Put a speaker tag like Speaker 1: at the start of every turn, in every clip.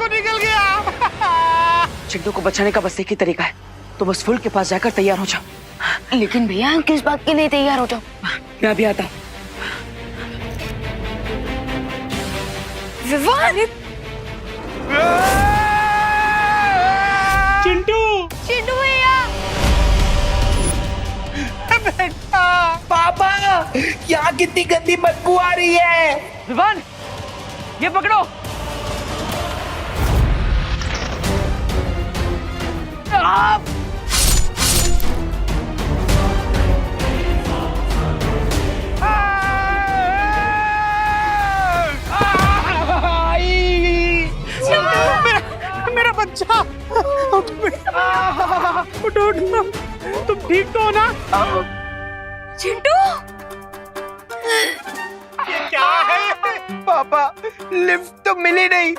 Speaker 1: को निकल गया।
Speaker 2: चिंटू को बचाने का बस एक ही तरीका है, तो बस फुल के पास जाकर तैयार हो जाओ।
Speaker 3: लेकिन भैया किस बात के लिए तैयार हो जाओ?
Speaker 2: मैं अभी आता हूँ।
Speaker 3: विवान!
Speaker 1: चिंटू
Speaker 3: चिंटू भैया!
Speaker 1: बेटा,
Speaker 4: पापा, यहाँ कितनी गंदी बदबू आ रही है।
Speaker 2: विवान, ये पकड़ो। आप
Speaker 1: मेरा बच्चा, उठो बेटा, उठो उठो। तुम ठीक तो हो ना?
Speaker 3: चिंटू!
Speaker 1: क्या है?
Speaker 4: पापा, लिफ्ट तो मिली नहीं,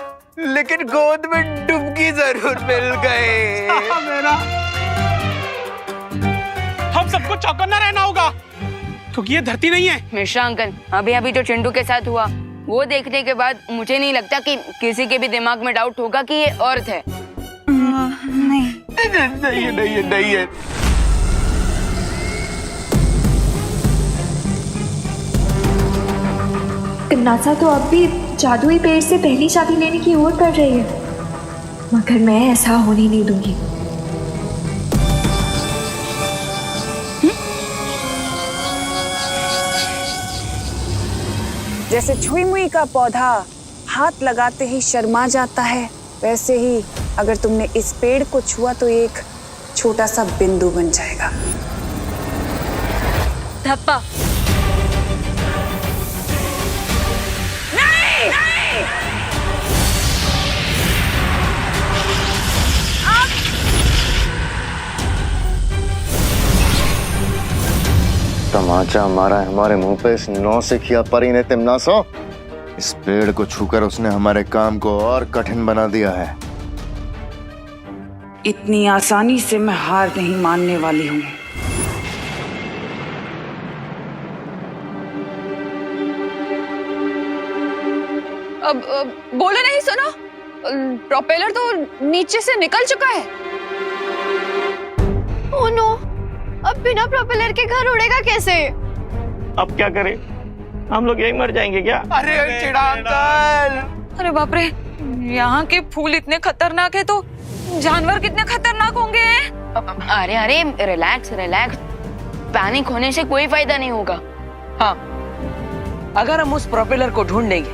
Speaker 4: लेकिन गोद में डुबकी जरूर मिल गए।
Speaker 1: मेरा हम सबको चौकन्ना रहना होगा, क्योंकि ये धरती नहीं है।
Speaker 3: मिश्रा अंकल, अभी अभी जो चिंटू के साथ हुआ वो देखने के बाद मुझे नहीं लगता कि किसी के भी दिमाग में डाउट होगा कि ये अर्थ है।
Speaker 4: नहीं है।
Speaker 5: नासा तो अब भी जादुई पेड़ से पहली शादी लेने की ओर बढ़ रही है, मगर मैं ऐसा होने नहीं दूंगी।
Speaker 6: जैसे छुई मुई का पौधा हाथ लगाते ही शर्मा जाता है, वैसे ही अगर तुमने इस पेड़ को छुआ तो एक छोटा सा बिंदु बन जाएगा।
Speaker 3: धप्पा! नहीं! नहीं!
Speaker 7: तमाचा मारा है हमारे मुंह पे इस नौसिखिया परी ने। तिमनासो, इस पेड़ को छूकर उसने हमारे काम को और कठिन बना दिया है।
Speaker 6: इतनी आसानी से मैं हार नहीं मानने वाली हूँ।
Speaker 8: अब बोले नहीं सुनो, प्रोपेलर तो नीचे से निकल चुका है।
Speaker 5: ओह नो, अब बिना प्रोपेलर के घर उड़ेगा कैसे?
Speaker 9: अब क्या करें, हम लोग यही मर जाएंगे क्या?
Speaker 4: अरे चिड़ा अंकल।
Speaker 8: अरे बाप रे, यहाँ के फूल इतने खतरनाक है तो जानवर कितने खतरनाक होंगे।
Speaker 3: अरे अरे, रिलैक्स रिलैक्स, पैनिक होने से कोई फायदा नहीं होगा।
Speaker 2: हाँ, अगर हम उस प्रोपेलर को ढूंढ लेंगे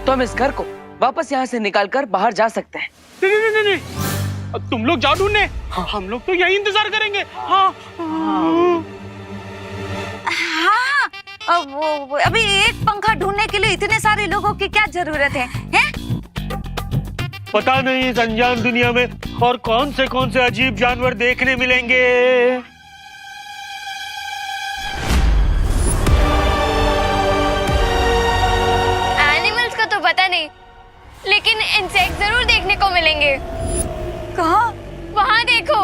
Speaker 2: तो हम इस घर को वापस यहाँ से निकालकर बाहर जा सकते हैं।
Speaker 1: नहीं, अब तुम लोग जाओ ढूंढने, हम लोग तो यही इंतजार करेंगे। हाँ।
Speaker 8: हाँ, अभी एक पंखा ढूंढने के लिए इतने सारे लोगों की क्या जरूरत है, हैं?
Speaker 9: पता नहीं इस अनजान दुनिया में और कौन से अजीब जानवर देखने मिलेंगे।
Speaker 5: एनिमल्स का तो पता नहीं, लेकिन इंसेक्ट जरूर देखने को मिलेंगे।
Speaker 8: कहाँ?
Speaker 5: वहाँ देखो।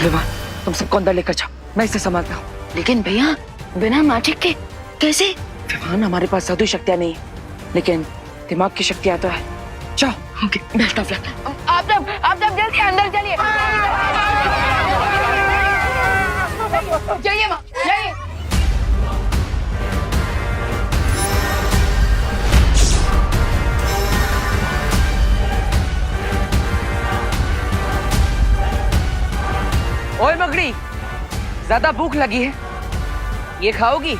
Speaker 2: विवान, तुम सबको अंदर लेकर जाओ, मैं इसे संभालता हूँ।
Speaker 3: लेकिन भैया, बिना मैजिक के कैसे?
Speaker 2: विवान, हमारे पास जादुई शक्तियाँ नहीं है, लेकिन दिमाग की शक्तियाँ तो है। जाओ।
Speaker 3: Okay, best of luck. आप सब जल्दी अंदर चलिए। जाइए माँ, जाइए।
Speaker 2: ओए मगड़ी, ज्यादा भूख लगी है, ये खाओगी?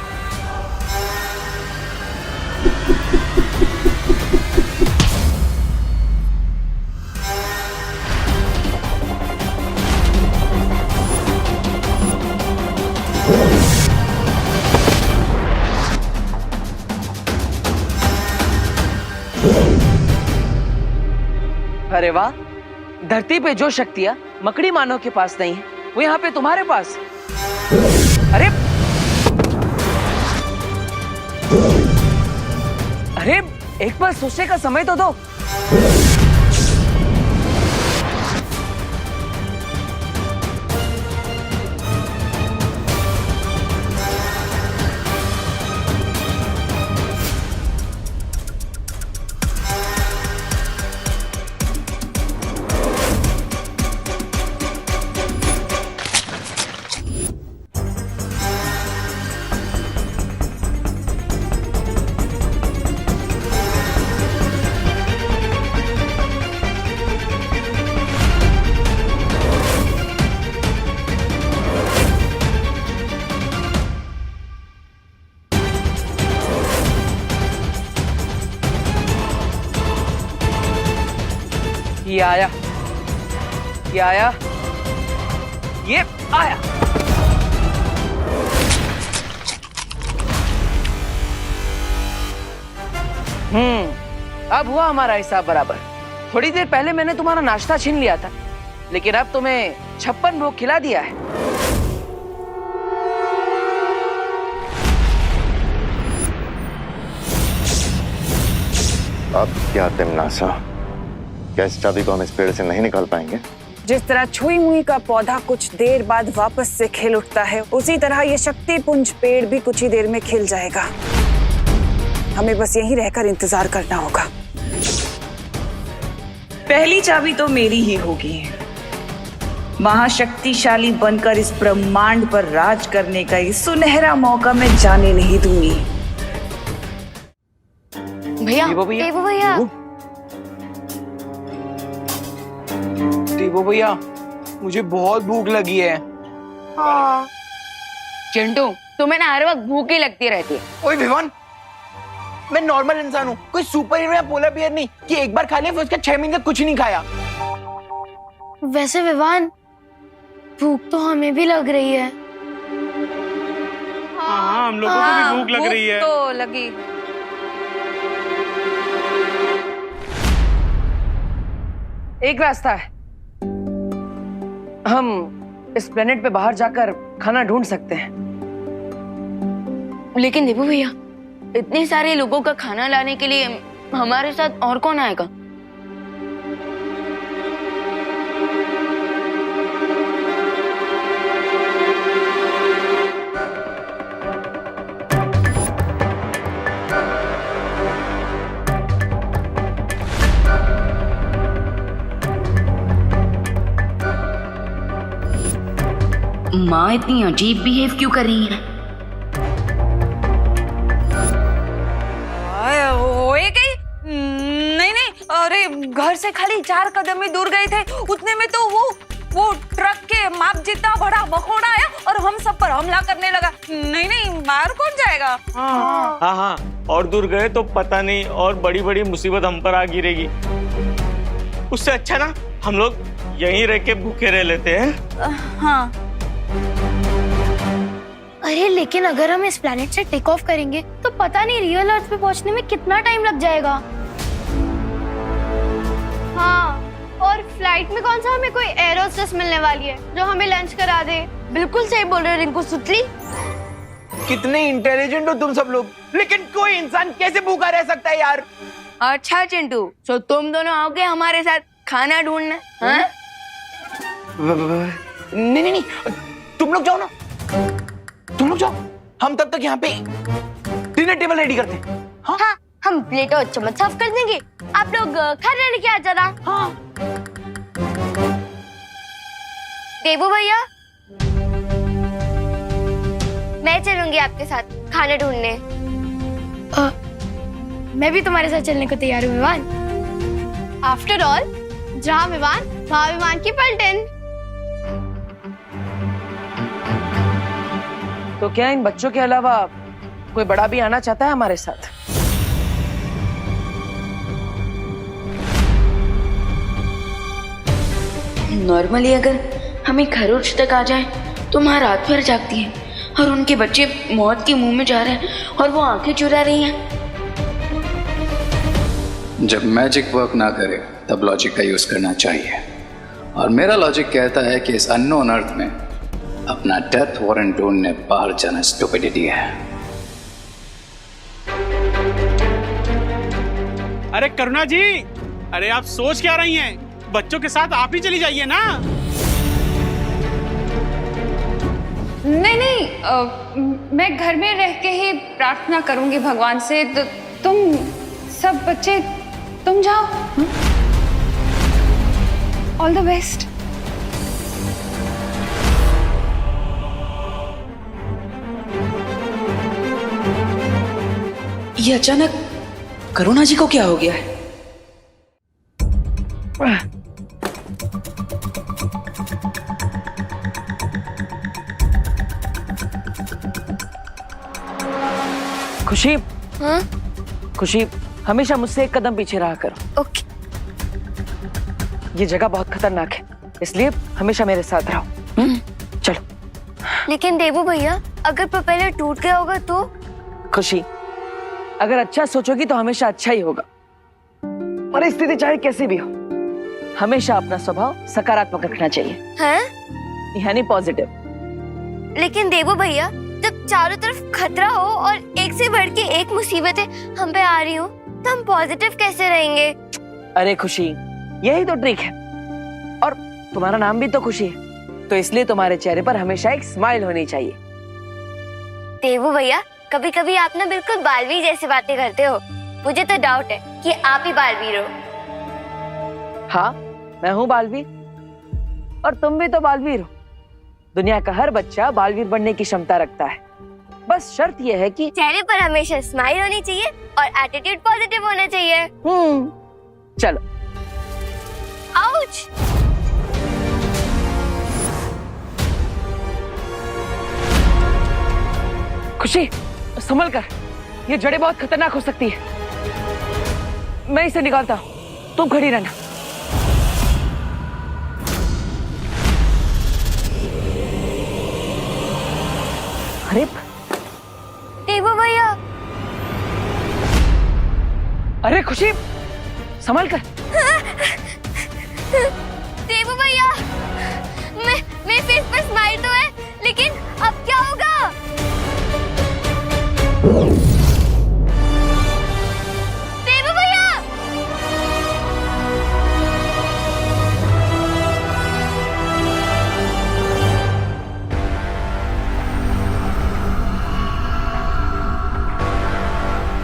Speaker 2: अरे वाह, धरती पे जो शक्तियां मकड़ी मानव के पास नहीं है, वो यहाँ पे तुम्हारे पास। अरे एक बार सोचने का समय तो दो। ये आया, ये आया, ये आया। अब हुआ हमारा हिसाब बराबर। थोड़ी देर पहले मैंने तुम्हारा नाश्ता छीन लिया था, लेकिन अब तुम्हें 56 भोग खिला दिया है।
Speaker 7: अब क्या तिमनासा, क्या इस चाबी को हम इस पेड़ से नहीं निकाल पाएंगे?
Speaker 6: जिस तरह छुई मुई का पौधा कुछ देर बाद वापस से खिल उठता है, उसी तरह ये शक्ति पुंज पेड़ भी कुछ ही देर में खिल जाएगा। हमें बस यहीं रहकर इंतजार करना होगा।
Speaker 10: पहली चाबी तो मेरी ही होगी। महाशक्तिशाली बनकर इस ब्रह्मांड पर राज करने का ये सुनहरा मौका मैं जाने नहीं दूंगी।
Speaker 3: भैया, देवू भैया,
Speaker 4: देवू भैया, मुझे बहुत भूख लगी है।
Speaker 3: हाँ। चिंटू, तुम्हें ना हर वक्त भूख ही लगती रहती है।
Speaker 4: ओए विवान, मैं नॉर्मल इंसान हूँ, कोई सुपर हीरो या पोलर बियर नहीं कि एक बार खा लिया फिर उसका 6 महीने तक कुछ नहीं खाया।
Speaker 11: वैसे विवान, भूख तो हमें भी लग रही है।
Speaker 9: हाँ, हम लोगों को भी भूख लग रही है।
Speaker 8: तो लगी।
Speaker 2: एक रास्ता है, हम इस प्लेनेट पे बाहर जाकर खाना ढूंढ सकते हैं।
Speaker 3: लेकिन देवू भैया, इतने सारे लोगों का खाना लाने के लिए हमारे साथ और कौन आएगा?
Speaker 10: माँ इतनी अजीब बिहेव क्यों कर रही है?
Speaker 8: ओए गई? नहीं नहीं, अरे घर से खाली 4 कदम ही दूर गए थे, उतने में तो वो ट्रक के माप जितना बड़ा मकोड़ा आया और हम सब पर हमला करने लगा। नहीं नहीं, बाहर कौन जाएगा?
Speaker 9: हाँ, और दूर गए तो पता नहीं और बड़ी बड़ी मुसीबत हम पर आ गिरेगी। उससे अच्छा ना हम लोग यहीं रह के भूखे रह लेते हैं।
Speaker 8: हाँ।
Speaker 11: अरे लेकिन अगर हम इस प्लेनेट से टेक ऑफ करेंगे तो पता नहीं रियल अर्थ पे पहुंचने में कितना टाइम लग जाएगा। हाँ, और फ्लाइट में कौन सा हमें कोई एयर होस्टेस मिलने वाली है जो हमें लंच करा दे। बिल्कुल सही बोल रहे हो रिंकू सुतली।
Speaker 4: कितने इंटेलिजेंट हो तुम सब लोग, लेकिन कोई इंसान कैसे भूखा रह सकता है यार?
Speaker 3: अच्छा चिंटू, तो तुम दोनों आओगे हमारे साथ खाना ढूंढने? हाँ?
Speaker 4: नहीं, तुम लोग जाओ ना, तुम लोग जाओ, हम तब तक यहाँ पे डिनर टेबल रेडी करते हैं। हाँ?
Speaker 11: हाँ, हम प्लेट और चम्मच साफ कर देंगे, आप लोग खाना लेके आ जाना।
Speaker 4: हाँ।
Speaker 11: देवू भैया, मैं चलूंगी आपके साथ खाना ढूंढने। मैं भी तुम्हारे साथ चलने को तैयार हूँ विवान। आफ्टर ऑल, जहाँ विवान वहाँ विमान की पलटन।
Speaker 2: तो क्या इन बच्चों के अलावा कोई बड़ा भी आना चाहता है हमारे साथ?
Speaker 10: नॉर्मली अगर हमें खरोच तक आ जाए तो माँ रात भर जागती है और उनके बच्चे मौत के मुंह में जा रहे हैं और वो आंखें चुरा रही हैं।
Speaker 12: जब मैजिक वर्क ना करे तब लॉजिक का यूज करना चाहिए, और मेरा लॉजिक कहता है कि इस अननोन अर्थ में अपना डेथ वारंट ढूंढने बाहर जाना स्टुपिडिटी है।
Speaker 1: अरे करुणा जी, अरे आप सोच क्या रही हैं? बच्चों के साथ आप ही चली जाइए ना।
Speaker 8: नहीं नहीं, मैं घर में रह के ही प्रार्थना करूंगी भगवान से। तो तुम सब बच्चे तुम जाओ। All the best.
Speaker 2: ये अचानक करुणा जी को क्या हो गया है? खुशी,
Speaker 11: हाँ?
Speaker 2: खुशी, हमेशा मुझसे एक कदम पीछे रहा करो।
Speaker 11: ओके।
Speaker 2: ये जगह बहुत खतरनाक है, इसलिए हमेशा मेरे साथ रहो। चलो।
Speaker 11: लेकिन देवू भैया, अगर प्रोपेलर टूट गया होगा तो?
Speaker 2: खुशी, अगर अच्छा सोचोगी तो हमेशा अच्छा ही होगा। परिस्थिति चाहे कैसी भी हो, हमेशा अपना स्वभाव सकारात्मक रखना चाहिए।
Speaker 11: हैं?
Speaker 2: यानी पॉजिटिव।
Speaker 11: लेकिन देवू भैया, जब चारों तरफ खतरा हो और एक से बढ़ के एक मुसीबतें हम पे आ रही हो, तो हम पॉजिटिव कैसे रहेंगे?
Speaker 2: अरे खुशी, यही तो ट्रिक है। और तुम्हारा नाम भी तो खुशी है, तो इसलिए तुम्हारे चेहरे पर हमेशा एक स्माइल होनी चाहिए।
Speaker 11: देवू भैया, कभी कभी आप ना बिल्कुल बालवीर जैसी बातें करते हो। मुझे तो डाउट है कि आप ही बालवीर हो।
Speaker 2: हाँ, मैं हूँ बालवीर, और तुम भी तो बालवीर हो। दुनिया का हर बच्चा बालवीर बनने की क्षमता रखता है। बस शर्त यह है कि
Speaker 11: चेहरे पर हमेशा स्माइल होनी चाहिए और एटीट्यूड पॉजिटिव होना चाहिए।
Speaker 2: चलो।
Speaker 11: आउच!
Speaker 2: खुशी, संभल कर, ये जड़ें बहुत खतरनाक हो सकती है। मैं इसे निकालता हूँ, तुम खड़ी रहना। अरे
Speaker 11: देवू भैया!
Speaker 2: अरे खुशी, संभल कर।
Speaker 11: देवू भैया, मेरे फेस पर स्माइल तो है, लेकिन अब क्या होगा? देवू भैया!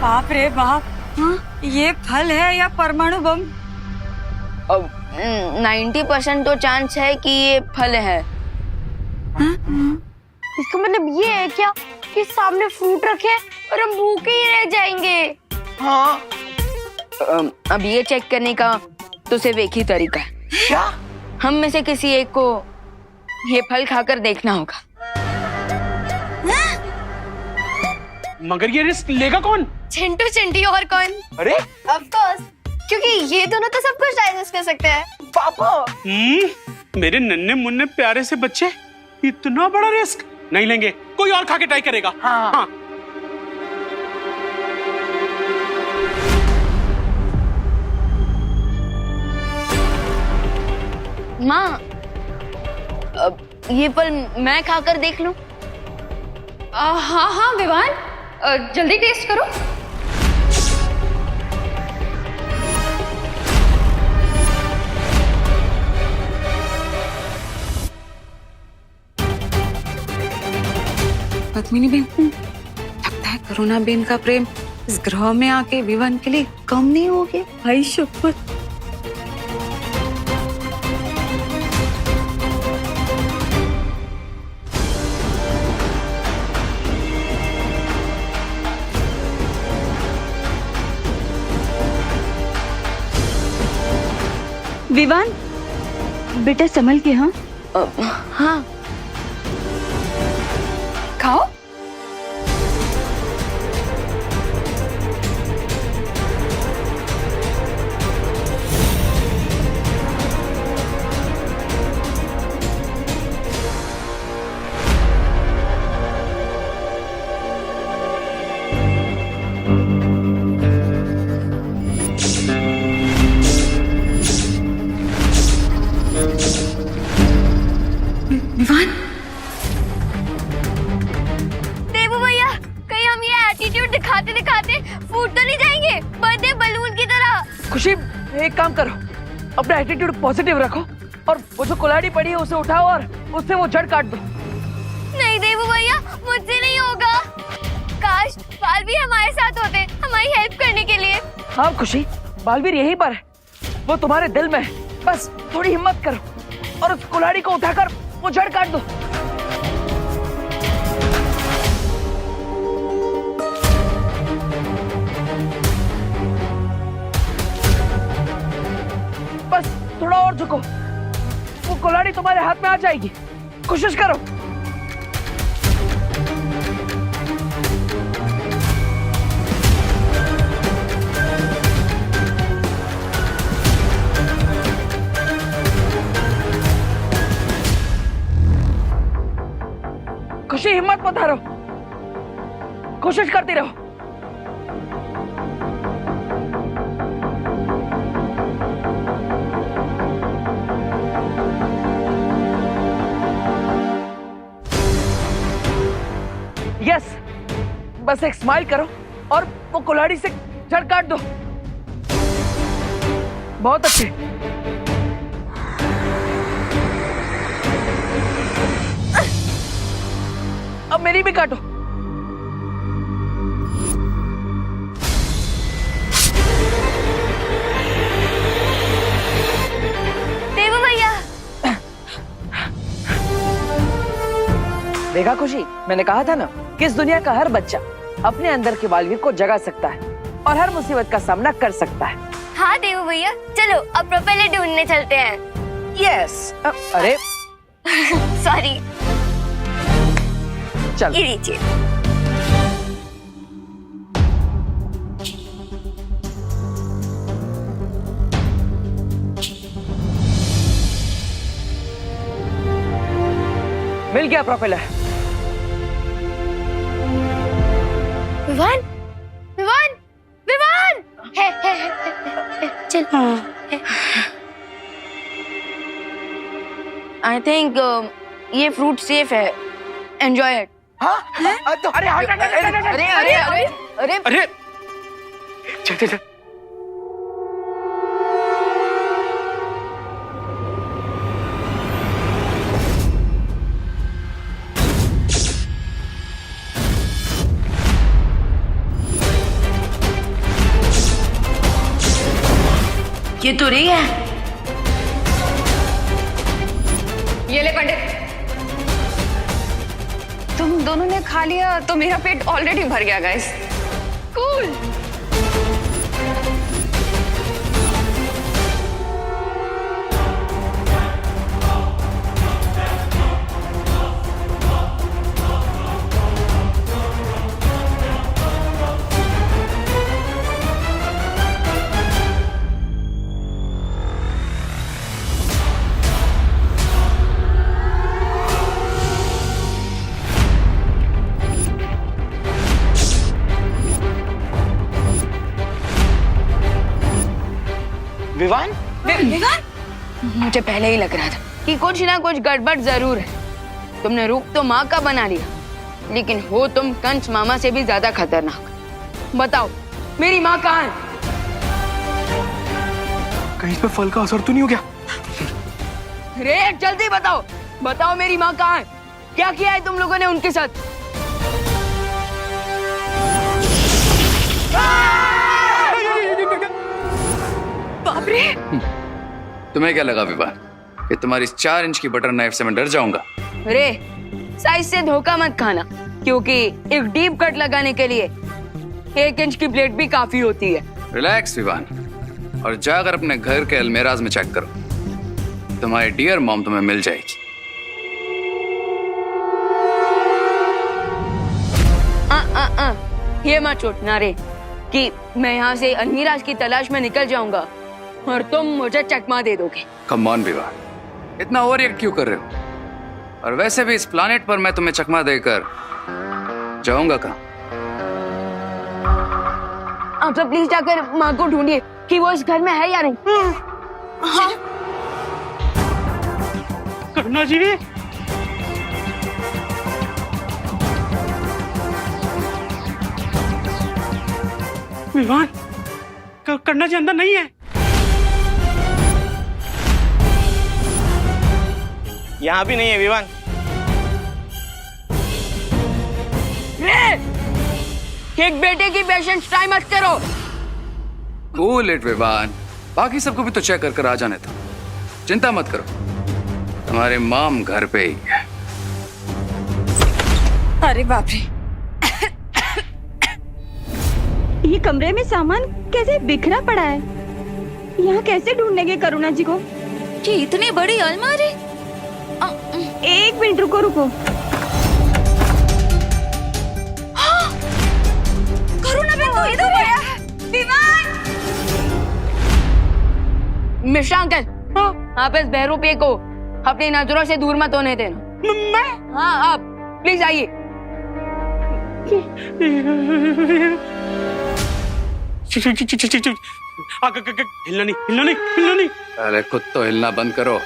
Speaker 6: बाप रे बाप, ये फल है या परमाणु बम?
Speaker 3: 90% तो चांस है कि ये फल है।
Speaker 11: इसका मतलब ये है क्या कि सामने फ्रूट रखे और हम भूखे ही रह जाएंगे?
Speaker 3: हाँ। अब ये चेक करने का तो सिर्फ एक ही तरीका है।
Speaker 4: क्या?
Speaker 3: हम में से किसी एक को ये फल खाकर देखना होगा।
Speaker 1: मगर ये रिस्क लेगा कौन?
Speaker 11: चिंटू चिंटी और कौन?
Speaker 4: अरे
Speaker 11: ऑफ कोर्स, क्योंकि ये दोनों तो सब कुछ डाइजेस्ट कर सकते हैं।
Speaker 4: पापा!
Speaker 1: मेरे नन्हे मुन्ने प्यारे से बच्चे इतना बड़ा रिस्क नहीं लेंगे। कोई और खा के ट्राई करेगा। हाँ।
Speaker 3: माँ, अब ये फल मैं खाकर देख लूं?
Speaker 8: हाँ हाँ विवान, जल्दी टेस्ट करो।
Speaker 6: पद्मिनी बेन, लगता है करुणा बेन का प्रेम इस ग्रह में आके विवान के लिए कम नहीं हो गया। भाई शपथ।
Speaker 3: विवान, बेटा संभल के। हाँ हाँ,
Speaker 8: खाओ।
Speaker 6: विवान,
Speaker 11: देवू भैया, कहीं हम ये एटीट्यूड दिखाते दिखाते फूट तो नहीं जाएंगे बर्थडे बलून की तरह?
Speaker 2: खुशी एक काम करो, अपना एटीट्यूड पॉजिटिव रखो और वो जो कुल्हाड़ी पड़ी है उसे उठाओ और उससे वो जड़ काट दो।
Speaker 11: नहीं देवू भैया, मुझसे नहीं होगा। काश बालवीर हमारे साथ होते, हमारी हेल्प करने के लिए।
Speaker 2: हाँ खुशी, बालवीर यहीं पर है, वो तुम्हारे दिल में है। बस थोड़ी हिम्मत करो और उस कुल्हाड़ी को उठाकर वो जड़ काट दो। बस थोड़ा और झुको, वो कुल्हाड़ी तुम्हारे हाथ में आ जाएगी। कोशिश करो। खुशी हिम्मत मत हारो, कोशिश करती रहो। यस, बस एक स्माइल करो और वो कुल्हाड़ी से जड़ काट दो। बहुत अच्छे। अब मेरी भी काटो।
Speaker 11: देवू भैया,
Speaker 2: देखा खुशी, मैंने कहा था ना कि इस दुनिया का हर बच्चा अपने अंदर के बालवीर को जगा सकता है और हर मुसीबत का सामना कर सकता है।
Speaker 11: हाँ देवू भैया, चलो अब प्रोपेलर ढूंढने चलते हैं।
Speaker 2: यस। अरे
Speaker 11: सॉरी,
Speaker 2: चल
Speaker 11: ये लीजिए।
Speaker 2: मिल गया प्रोपेलर।
Speaker 11: विवान, विवान, विवान, है, चल।
Speaker 3: आई थिंक ये फ्रूट सेफ है, एंजॉय इट।
Speaker 4: हाँ? अरे
Speaker 3: अरे अरे अरे अरे
Speaker 1: अरे चल चल चल।
Speaker 3: ये तो रही है। ये ले पंडित।
Speaker 8: तुम दोनों ने खा लिया तो मेरा पेट ऑलरेडी भर गया गाइस। कूल।
Speaker 4: विवान?
Speaker 8: विवान?
Speaker 3: मुझे पहले ही लग रहा था कि कुछ ना कुछ गड़बड़ जरूर है। तुमने रूप तो माँ का बना लिया, लेकिन हो तुम कंस मामा से भी ज्यादा खतरनाक। बताओ मेरी माँ कहाँ है?
Speaker 1: कहीं इस पे फल का असर तो नहीं हो गया?
Speaker 3: रे जल्दी बताओ, बताओ मेरी माँ कहाँ है? क्या किया है तुम लोगों ने उनके साथ?
Speaker 8: बाप रे!
Speaker 12: तुम्हें क्या लगा विवान कि तुम्हारी इस 4 इंच की बटर नाइफ से मैं डर जाऊंगा?
Speaker 3: रे साइज से धोखा मत खाना, क्योंकि एक डीप कट लगाने के लिए 1 इंच की प्लेट भी काफी होती है।
Speaker 12: रिलैक्स विवान, और जाकर अपने घर के अलमेराज में चेक करो, तुम्हारी डियर मॉम तुम्हें मिल जाएगी।
Speaker 3: ये मत सोचना रे कि मैं यहाँ से अलमीराज की तलाश में निकल जाऊंगा और तुम मुझे चकमा दे दोगे।
Speaker 12: कम ऑन विवान, इतना ओवर रिएक्ट क्यों कर रहे हो? और वैसे भी इस प्लानेट पर मैं तुम्हें चकमा देकर जाऊंगा कहाँ?
Speaker 3: आप सब प्लीज जाकर माँ को ढूंढिए कि वो इस घर में है या नहीं। हाँ।
Speaker 1: करना जी, विवान, करना जी अंदर नहीं है।
Speaker 9: यहाँ भी नहीं है विवान।
Speaker 3: एक बेटे की पेशेंस ट्राई मत करो।
Speaker 12: कूल इट विवान, बाकी सबको भी तो चेक कर आ जाने दो। चिंता मत करो, तुम्हारे मॉम घर पे ही है।
Speaker 8: अरे बाप रे,
Speaker 13: ये कमरे में सामान कैसे बिखरा पड़ा है? यहाँ कैसे ढूंढेंगे करुणा जी को?
Speaker 8: ये इतनी बड़ी अलमारी।
Speaker 13: एक मिनट रुको रुको।
Speaker 8: करुणा बहन तो इधर है। विवान,
Speaker 3: मिश्रा अंकल, आप इस बहरूपे को अपनी नजरों से दूर मत होने देना।
Speaker 1: मैं?
Speaker 3: हाँ, आप प्लीज आइए।
Speaker 1: हिलना नहीं, हिलना नहीं, हिलना नहीं।
Speaker 12: अरे खुद तो हिलना बंद करो।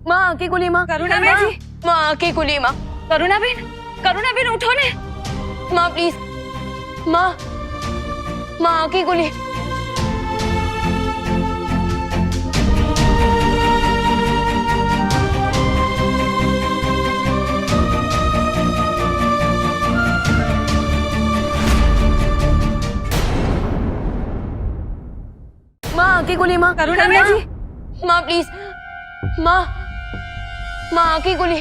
Speaker 3: माँ की कुली माँ,
Speaker 8: करुणा बहन जी,
Speaker 3: माँ की कुली माँ,
Speaker 8: करुणा बहन उठो ने।
Speaker 3: माँ प्लीज, माँ, माँ की कुली। माँ की कुली माँ,
Speaker 8: करुणा बहन जी,
Speaker 3: माँ प्लीज, माँ, माँ की कुली।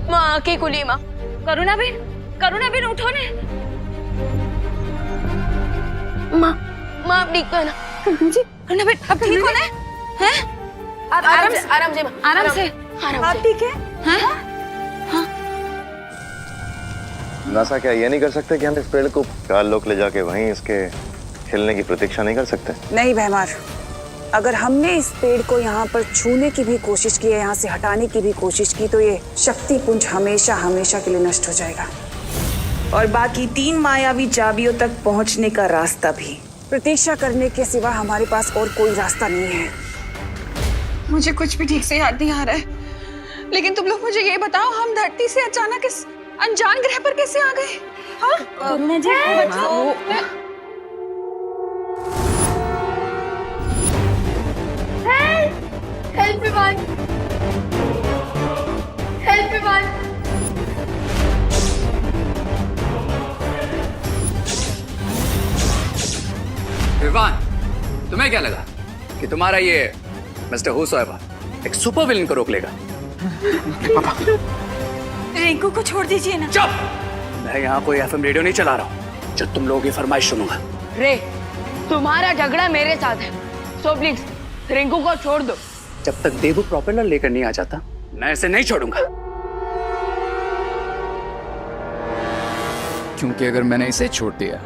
Speaker 3: माँ की कुली माँ,
Speaker 8: करुणा बहन उठो ने।
Speaker 3: माँ, माँ ठीक तो है ना?
Speaker 8: करुणा बहन अब ठीक हो ना? हैं?
Speaker 3: आराम से, आराम से,
Speaker 8: आराम से।
Speaker 3: आराम से।
Speaker 8: ठीक है? हैं?
Speaker 7: नासा क्या ये नहीं कर सकते कि हम इस पेड़ को 4 लोग ले जाके वहीं इसके खिलने की प्रतीक्षा नहीं कर सकते?
Speaker 6: नहीं भैमार, अगर हमने इस पेड़ को यहाँ पर छूने की भी कोशिश की है, यहाँ से हटाने की भी कोशिश की, तो ये शक्ति पुंज हमेशा हमेशा के लिए नष्ट हो जाएगा। और बाकी 3 मायावी चाबियों तक पहुँचने का रास्ता भी प्रतीक्षा करने के सिवा हमारे पास और कोई रास्ता नहीं है। मुझे कुछ भी ठीक से याद नहीं आ रहा है, लेकिन तुम लोग मुझे ये बताओ, हम धरती से अचानक इस अनजान ग्रह पर कैसे आ गए? हाँ?
Speaker 13: करुणा जी,
Speaker 11: हेल्प विवान, हेल्प विवान।
Speaker 12: विवान, तुम्हें क्या लगा कि तुम्हारा ये मिस्टर हुसैबा एक सुपर विलन को रोक लेगा?
Speaker 8: रिंकू को छोड़ दीजिए ना।
Speaker 12: चुप! मैं यहाँ कोई एफएम रेडियो नहीं चला रहा हूँ जो तुम लोगों की फरमाइश सुनूंगा।
Speaker 3: रे, तुम्हारा झगड़ा मेरे साथ है, सो प्लीज रिंकू को छोड़ दो।
Speaker 12: जब तक देवू प्रोपेलर लेकर नहीं आ जाता, मैं इसे नहीं छोड़ूंगा। क्योंकि अगर मैंने इसे छोड़ दिया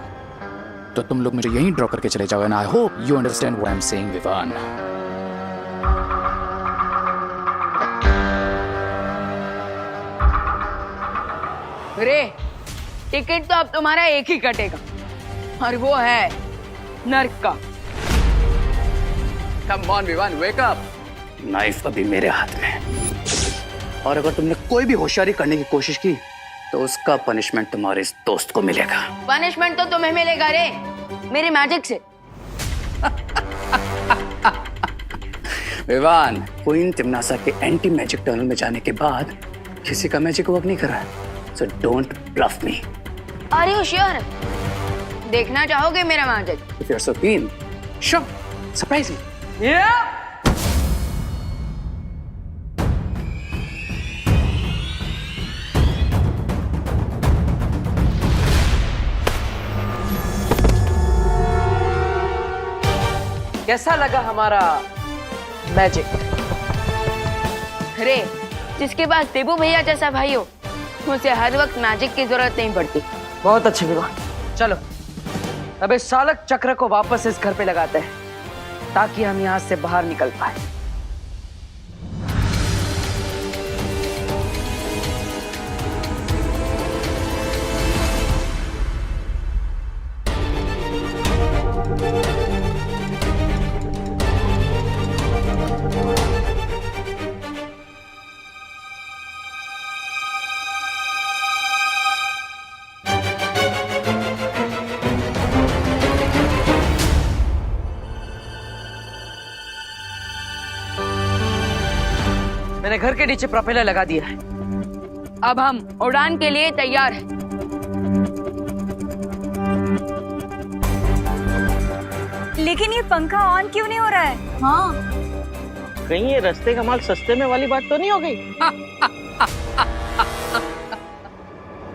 Speaker 12: तो तुम लोग मुझे यहीं ड्रॉप करके चले जाओगे। I hope you understand what I am saying Vivaan.
Speaker 3: Ray, ticket तो अब तुम्हारा एक ही कटेगा, और वो है नर्क का।
Speaker 12: Come on Vivaan, wake up. Knife अभी मेरे हाथ में, और अगर तुमने कोई भी होशियारी करने की कोशिश की तो उसका पनिशमेंट तुम्हारे इस दोस्त को मिलेगा।
Speaker 3: पनिशमेंट तो तुम्हें मिलेगा रे, मेरे मैजिक से।
Speaker 12: विवान, क्वीन तिमनासा के एंटी मैजिक टनल में जाने के बाद किसी का मैजिक वर्क नहीं कर रहा है, so don't bluff me.
Speaker 3: Are you sure? देखना चाहोगे मेरा magic?
Speaker 12: If you are so keen, sure, surprise me.
Speaker 2: कैसा लगा हमारा मैजिक?
Speaker 3: रे, जिसके पास देबू भैया जैसा भाई हो, उसे हर वक्त मैजिक की जरूरत नहीं पड़ती।
Speaker 2: बहुत अच्छे विवान, चलो अब इस सालक चक्र को वापस इस घर पे लगाते हैं ताकि हम यहाँ से बाहर निकल पाए। मैंने घर के नीचे प्रोपेलर लगा दिया है।
Speaker 3: अब हम उड़ान के लिए तैयार हैं।
Speaker 8: लेकिन ये पंखा ऑन क्यों नहीं हो रहा है? हाँ,
Speaker 9: कहीं ये रास्ते का माल सस्ते में वाली बात तो नहीं हो गई?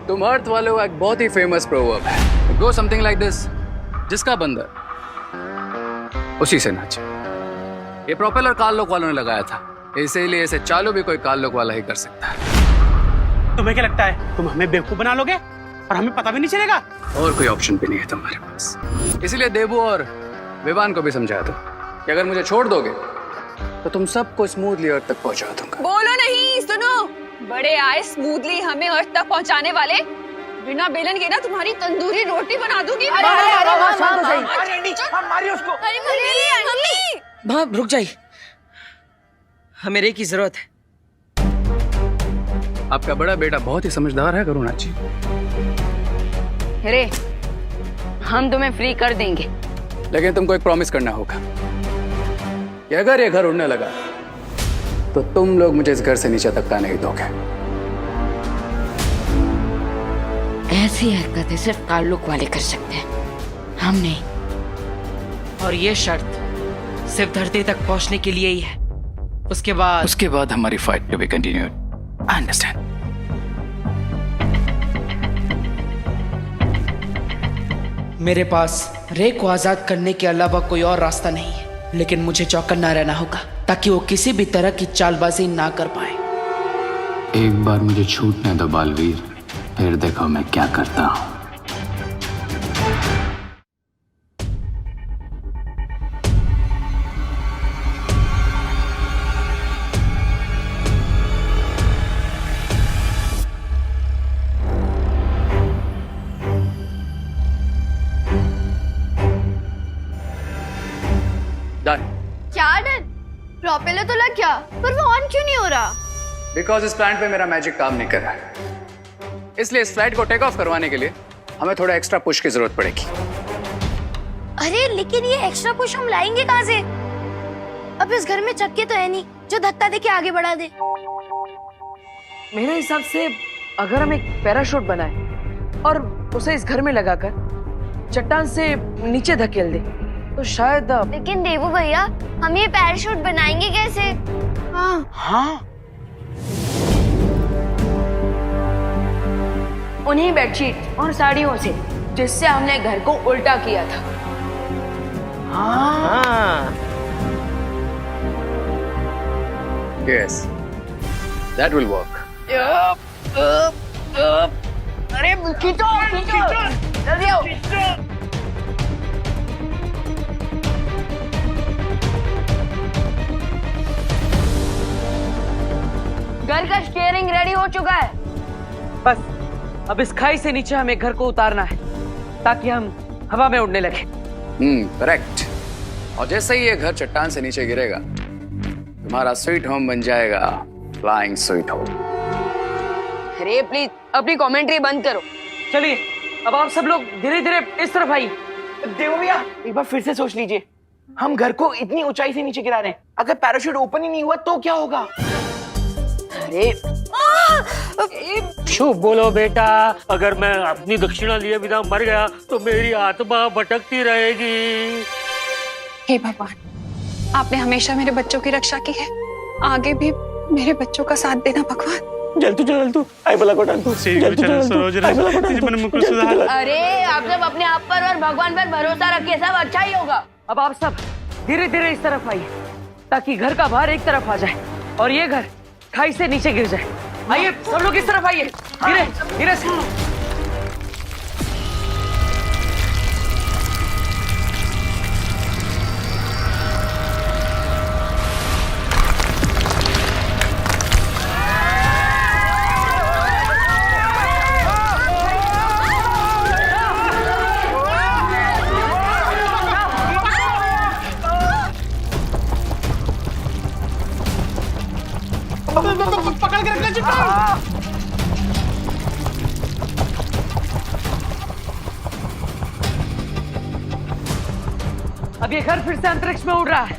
Speaker 12: तुम अर्थ वालों का एक बहुत ही फेमस प्रोवर्ब है, गो समथिंग लाइक दिस, जिसका बंदर उसी से नाचे। ये प्रोपेलर काल लोक वालों ने लगाया था, इसीलिए इसे चालू भी कोई काल लोक वाला ही कर सकता है।
Speaker 1: तुम्हें क्या लगता है तुम हमें बेवकूफ बना लोगे और हमें पता भी नहीं चलेगा?
Speaker 12: और कोई ऑप्शन भी नहीं है तुम्हारे पास, इसीलिए देबू और विवान को भी समझा दो कि अगर मुझे छोड़ दोगे तो तुम सबको स्मूथली अर्थ तक पहुंचा दूंगा।
Speaker 8: बोलो नहीं, सुनो। बड़े आए स्मूथली हमें अर्थ तक पहुंचाने वाले, बिना बेलन के ना तुम्हारी तंदूरी रोटी बना दूंगी।
Speaker 2: माँ रुक जाइए, हमें रे की जरूरत है।
Speaker 12: आपका बड़ा बेटा बहुत ही समझदार है करुणा जी।
Speaker 3: रे, हम तुम्हें फ्री कर देंगे,
Speaker 12: लेकिन तुमको एक प्रॉमिस करना होगा कि अगर ये घर उड़ने लगा तो तुम लोग मुझे इस घर से नीचे तक का नहीं दोगे।
Speaker 10: ऐसी हरकतें सिर्फ ताल्लुक वाले कर सकते हैं, हम नहीं।
Speaker 2: और ये शर्त सिर्फ धरती तक पहुंचने के लिए ही है। उसके बाद
Speaker 12: हमारी fight to be continued. I understand.
Speaker 14: मेरे पास रे को आजाद करने के अलावा कोई और रास्ता नहीं है, लेकिन मुझे चौकन्ना रहना होगा ताकि वो किसी भी तरह की चालबाजी ना कर पाए।
Speaker 12: एक बार मुझे छूटने दो बालवीर, फिर देखो मैं क्या करता हूँ।
Speaker 11: क्या डर? प्रोपेलर तो लग गया, पर वो ऑन क्यों नहीं हो रहा?
Speaker 12: बिकॉज इस प्लांट पे मेरा मैजिक काम नहीं कर रहा है, इसलिए इस फ्लाइट को टेक ऑफ करवाने के लिए हमें थोड़ा एक्स्ट्रा पुश की जरूरत पड़ेगी।
Speaker 11: अरे लेकिन ये एक्स्ट्रा पुश हम लाएंगे कहाँ से? अब इस घर में चक्के तो है नहीं जो धक्का देके आगे बढ़ा दे।
Speaker 2: मेरे हिसाब से अगर हम एक पैराशूट बनाए और उसे इस घर में लगाकर चट्टान से नीचे धकेल दे तो शायद।
Speaker 11: लेकिन देवू भैया, हम ये पैराशूट बनाएंगे कैसे?
Speaker 2: हाँ,
Speaker 3: उन्हीं बेडशीट और साड़ियों से जिससे हमने घर को उल्टा किया था।
Speaker 12: Yes, that will work.
Speaker 3: अरे खींचो, जल्दी आओ। घर का स्टीयरिंग रेडी हो चुका है।
Speaker 2: बस अब इस खाई से नीचे हमें घर को उतारना है ताकि हम हवा में उड़ने लगे।
Speaker 12: करेक्ट। और जैसे ही ये घर चट्टान से नीचे गिरेगा, तुम्हारा स्वीट होम बन जाएगा फ्लाइंग स्वीट होम।
Speaker 3: अरे प्लीज अपनी कमेंट्री बंद करो।
Speaker 2: चलिए अब आप सब लोग धीरे धीरे इस तरफ आइए।
Speaker 4: देवो भैया, एक बार फिर से सोच लीजिए, हम घर को इतनी ऊंचाई से नीचे गिरा रहे हैं, अगर पैराशूट ओपन ही नहीं हुआ तो क्या होगा?
Speaker 3: अरे
Speaker 1: शुभ बोलो बेटा, अगर मैं अपनी दक्षिणा लिए बिना मर गया तो मेरी आत्मा भटकती रहेगी।
Speaker 15: हे भगवान, आपने हमेशा मेरे बच्चों की रक्षा की है, आगे भी मेरे बच्चों का साथ देना भगवान।
Speaker 4: जल्दी आई बोला को डाल तू।
Speaker 3: अरे आप सब अपने आप पर और भगवान पर भरोसा रखिए, सब अच्छा ही होगा।
Speaker 2: अब आप सब धीरे धीरे इस तरफ आइए ताकि घर का भार एक तरफ आ जाए और ये घर खाई से नीचे गिर जाए। आइए सब लोग इस तरफ आइए, धीरे धीरे से।
Speaker 1: पकड़ के रखना चिट्टा।
Speaker 2: अब ये घर फिर से अंतरिक्ष में उड़ रहा है।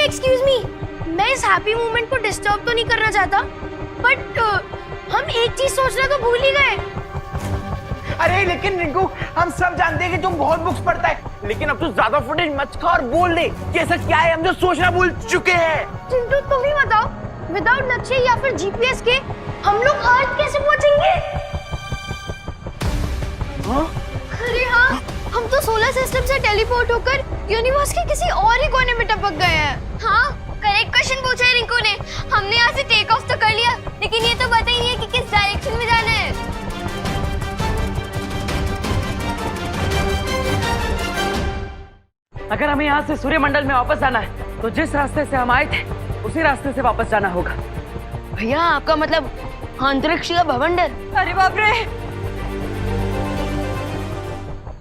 Speaker 11: एक्सक्यूज मी, मैं इस हैप्पी मोमेंट को डिस्टर्ब तो नहीं करना चाहता, बट हम एक चीज सोचना तो भूल ही गए।
Speaker 4: अरे लेकिन रिंकू, हम सब जानते हैं कि तुम बहुत बुक्स पढ़ता है, लेकिन अब तो ज्यादा फुटेज मत खा और बोल दे कि ऐसा क्या है हम जो सोचना भूल चुके हैं।
Speaker 11: चिंटू तुम ही बताओ, विदाउट लक्ष्य या फिर जीपीएस के हम लोग अर्थ कैसे पहुंचेंगे? अरे हाँ, हम तो सोलर सिस्टम से टेलीपोर्ट होकर यूनिवर्स के किसी और ही कोने में टपक गए हैं। हाँ, करेक्ट क्वेश्चन पूछा है रिंकू ने। हमने यहाँ से टेक ऑफ तो कर लिया, लेकिन ये तो पता ही नहीं है कि किस डायरेक्शन में जाना है।
Speaker 2: अगर हमें यहाँ से सूर्यमंडल में वापस जाना है तो जिस रास्ते से हम आए थे उसी रास्ते से वापस जाना होगा।
Speaker 3: भैया आपका मतलब अंतरिक्ष का भवंडर?
Speaker 8: अरे बाप रे,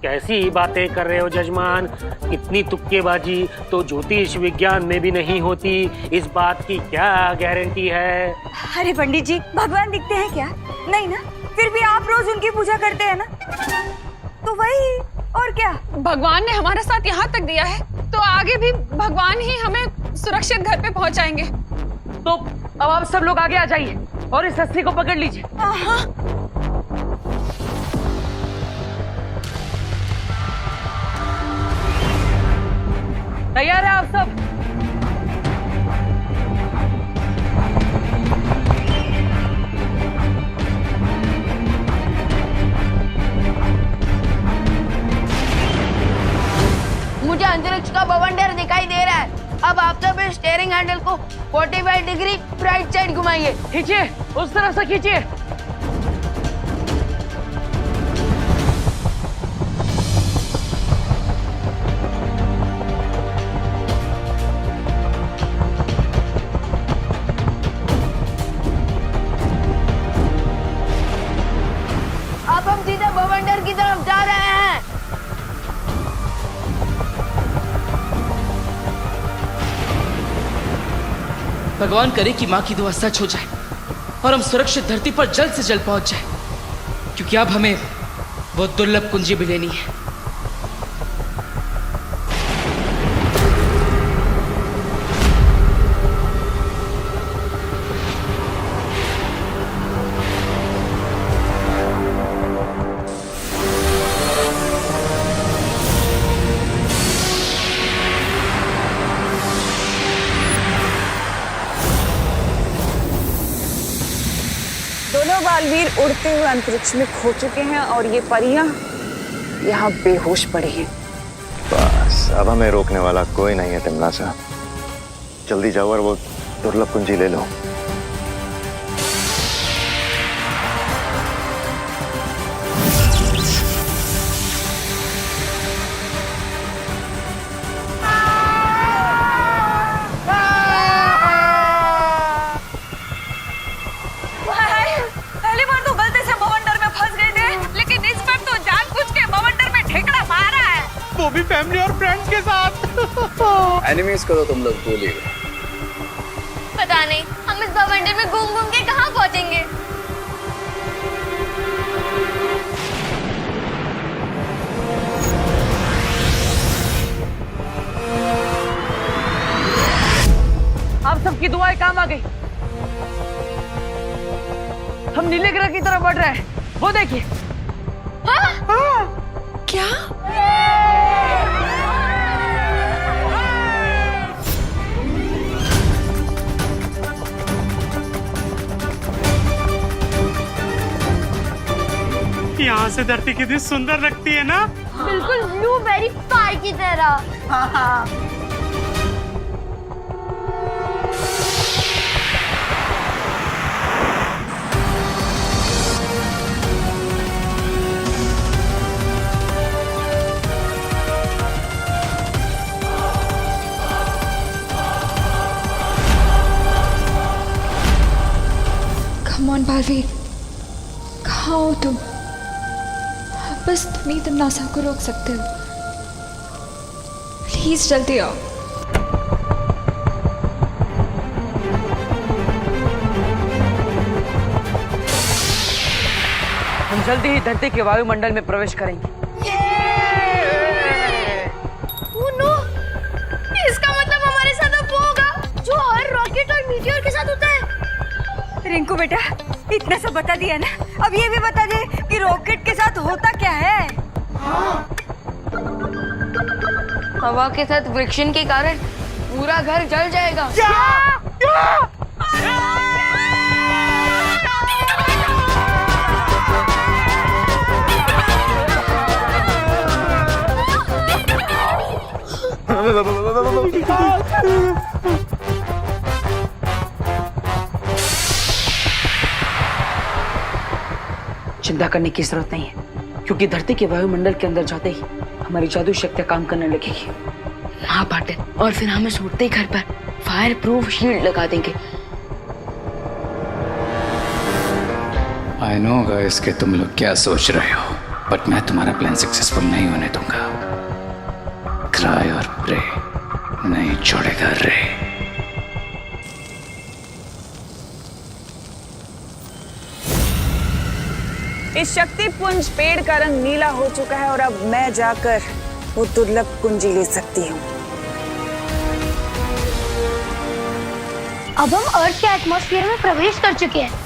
Speaker 16: कैसी बातें कर रहे हो जजमान? इतनी तुक्केबाजी तो ज्योतिष विज्ञान में भी नहीं होती। इस बात की क्या गारंटी है?
Speaker 8: अरे पंडित जी, भगवान दिखते हैं क्या? नहीं ना, फिर भी आप रोज उनकी पूजा करते हैं ना, तो वही और क्या।
Speaker 15: भगवान ने हमारा साथ यहाँ तक दिया है तो आगे भी भगवान ही हमें सुरक्षित घर पे पहुँचाएंगे।
Speaker 2: तो अब आप सब लोग आगे आ जाइए और इस रस्सी को पकड़ लीजिए। तैयार है आप सब?
Speaker 3: मुझे अंतरिक्ष का भवंडर दिखाई दे रहा है। अब आप सब इस स्टीयरिंग हैंडल को 45 डिग्री राइट साइड घुमाइए।
Speaker 2: खींचिए, उस तरफ से खींचिए।
Speaker 3: अब हम सीधे भवंडर की तरफ जा रहे हैं।
Speaker 14: भगवान करे कि माँ की दुआ सच हो जाए और हम सुरक्षित धरती पर जल्द से जल्द पहुंच जाए, क्योंकि अब हमें वो दुर्लभ कुंजी भी लेनी है।
Speaker 6: दोनों बालवीर उड़ते हुए अंतरिक्ष में खो चुके हैं और ये परियां यहाँ बेहोश पड़ी हैं।
Speaker 7: बस अब हमें रोकने वाला कोई नहीं है तिमनासा। जल्दी जाओ और वो दुर्लभ कुंजी ले लो।
Speaker 8: पहली बार तो गलती से भवंडर में फंस गए थे, लेकिन इस बार तो जानबूझ के भवंडर में ठेकड़ा मारा है,
Speaker 1: वो भी फैमिली और फ्रेंड्स के साथ।
Speaker 12: एनिमीज को तो तुम लोग भूल ही गए।
Speaker 11: पता नहीं हम इस भवंडर में घूम घूम के कहाँ पहुँचेंगे।
Speaker 2: आप सबकी दुआएं काम आ गई। हम नीले ग्रह की तरफ बढ़ रहे हैं, वो देखिए।
Speaker 15: क्या?
Speaker 1: यहाँ से धरती कितनी सुंदर लगती है ना?
Speaker 11: बिल्कुल ब्लूबेरी पाई की तरह।
Speaker 5: कम ऑन बालवीर, कहाँ हो तुम? बस तुम ही तिमनासा को रोक सकते हो। प्लीज जल्दी आओ।
Speaker 2: हम जल्दी ही धरती के वायुमंडल में प्रवेश करेंगे।
Speaker 11: Oh no! इसका मतलब हमारे साथ अब वो होगा।
Speaker 8: रिंकू बेटा, इतना सब बता दिया ना, अब ये भी बता दे कि रॉकेट के साथ होता क्या है।
Speaker 3: हवा के साथ फ्रिक्शन के कारण पूरा घर जल जाएगा।
Speaker 2: चिंता करने की जरूरत नहीं है, क्योंकि धरती के वायुमंडल के अंदर जाते ही हमारी जादू शक्तियां काम करने लगेगी।
Speaker 3: हाँ पाटिल, और फिर हम इस उड़ते घर पर फायर प्रूफ शील्ड लगा देंगे।
Speaker 12: आई नो गाइस कि तुम लोग क्या सोच रहे हो, बट मैं तुम्हारा प्लान सक्सेसफुल नहीं होने दूंगा। क्राई और प्रे नहीं छोड़ेगा रे।
Speaker 6: इस शक्ति पुंज पेड़ का रंग नीला हो चुका है और अब मैं जाकर वो दुर्लभ कुंजी ले सकती हूँ।
Speaker 11: अब हम अर्थ के एटमॉस्फेयर में प्रवेश कर चुके हैं।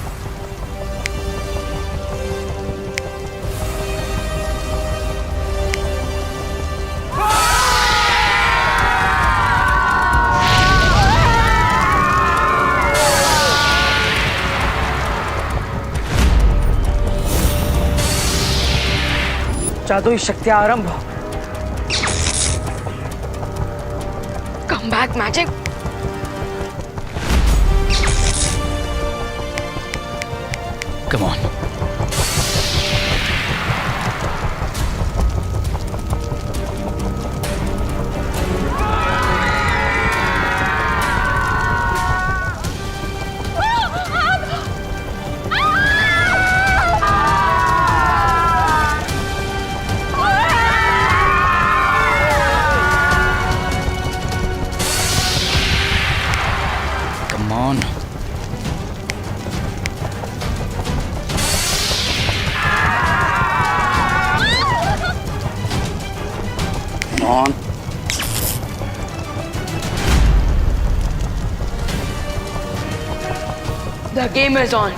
Speaker 2: जादुई शक्तियां आरंभ हो।
Speaker 3: Come back magic.
Speaker 12: Come on. On.
Speaker 3: The game is on.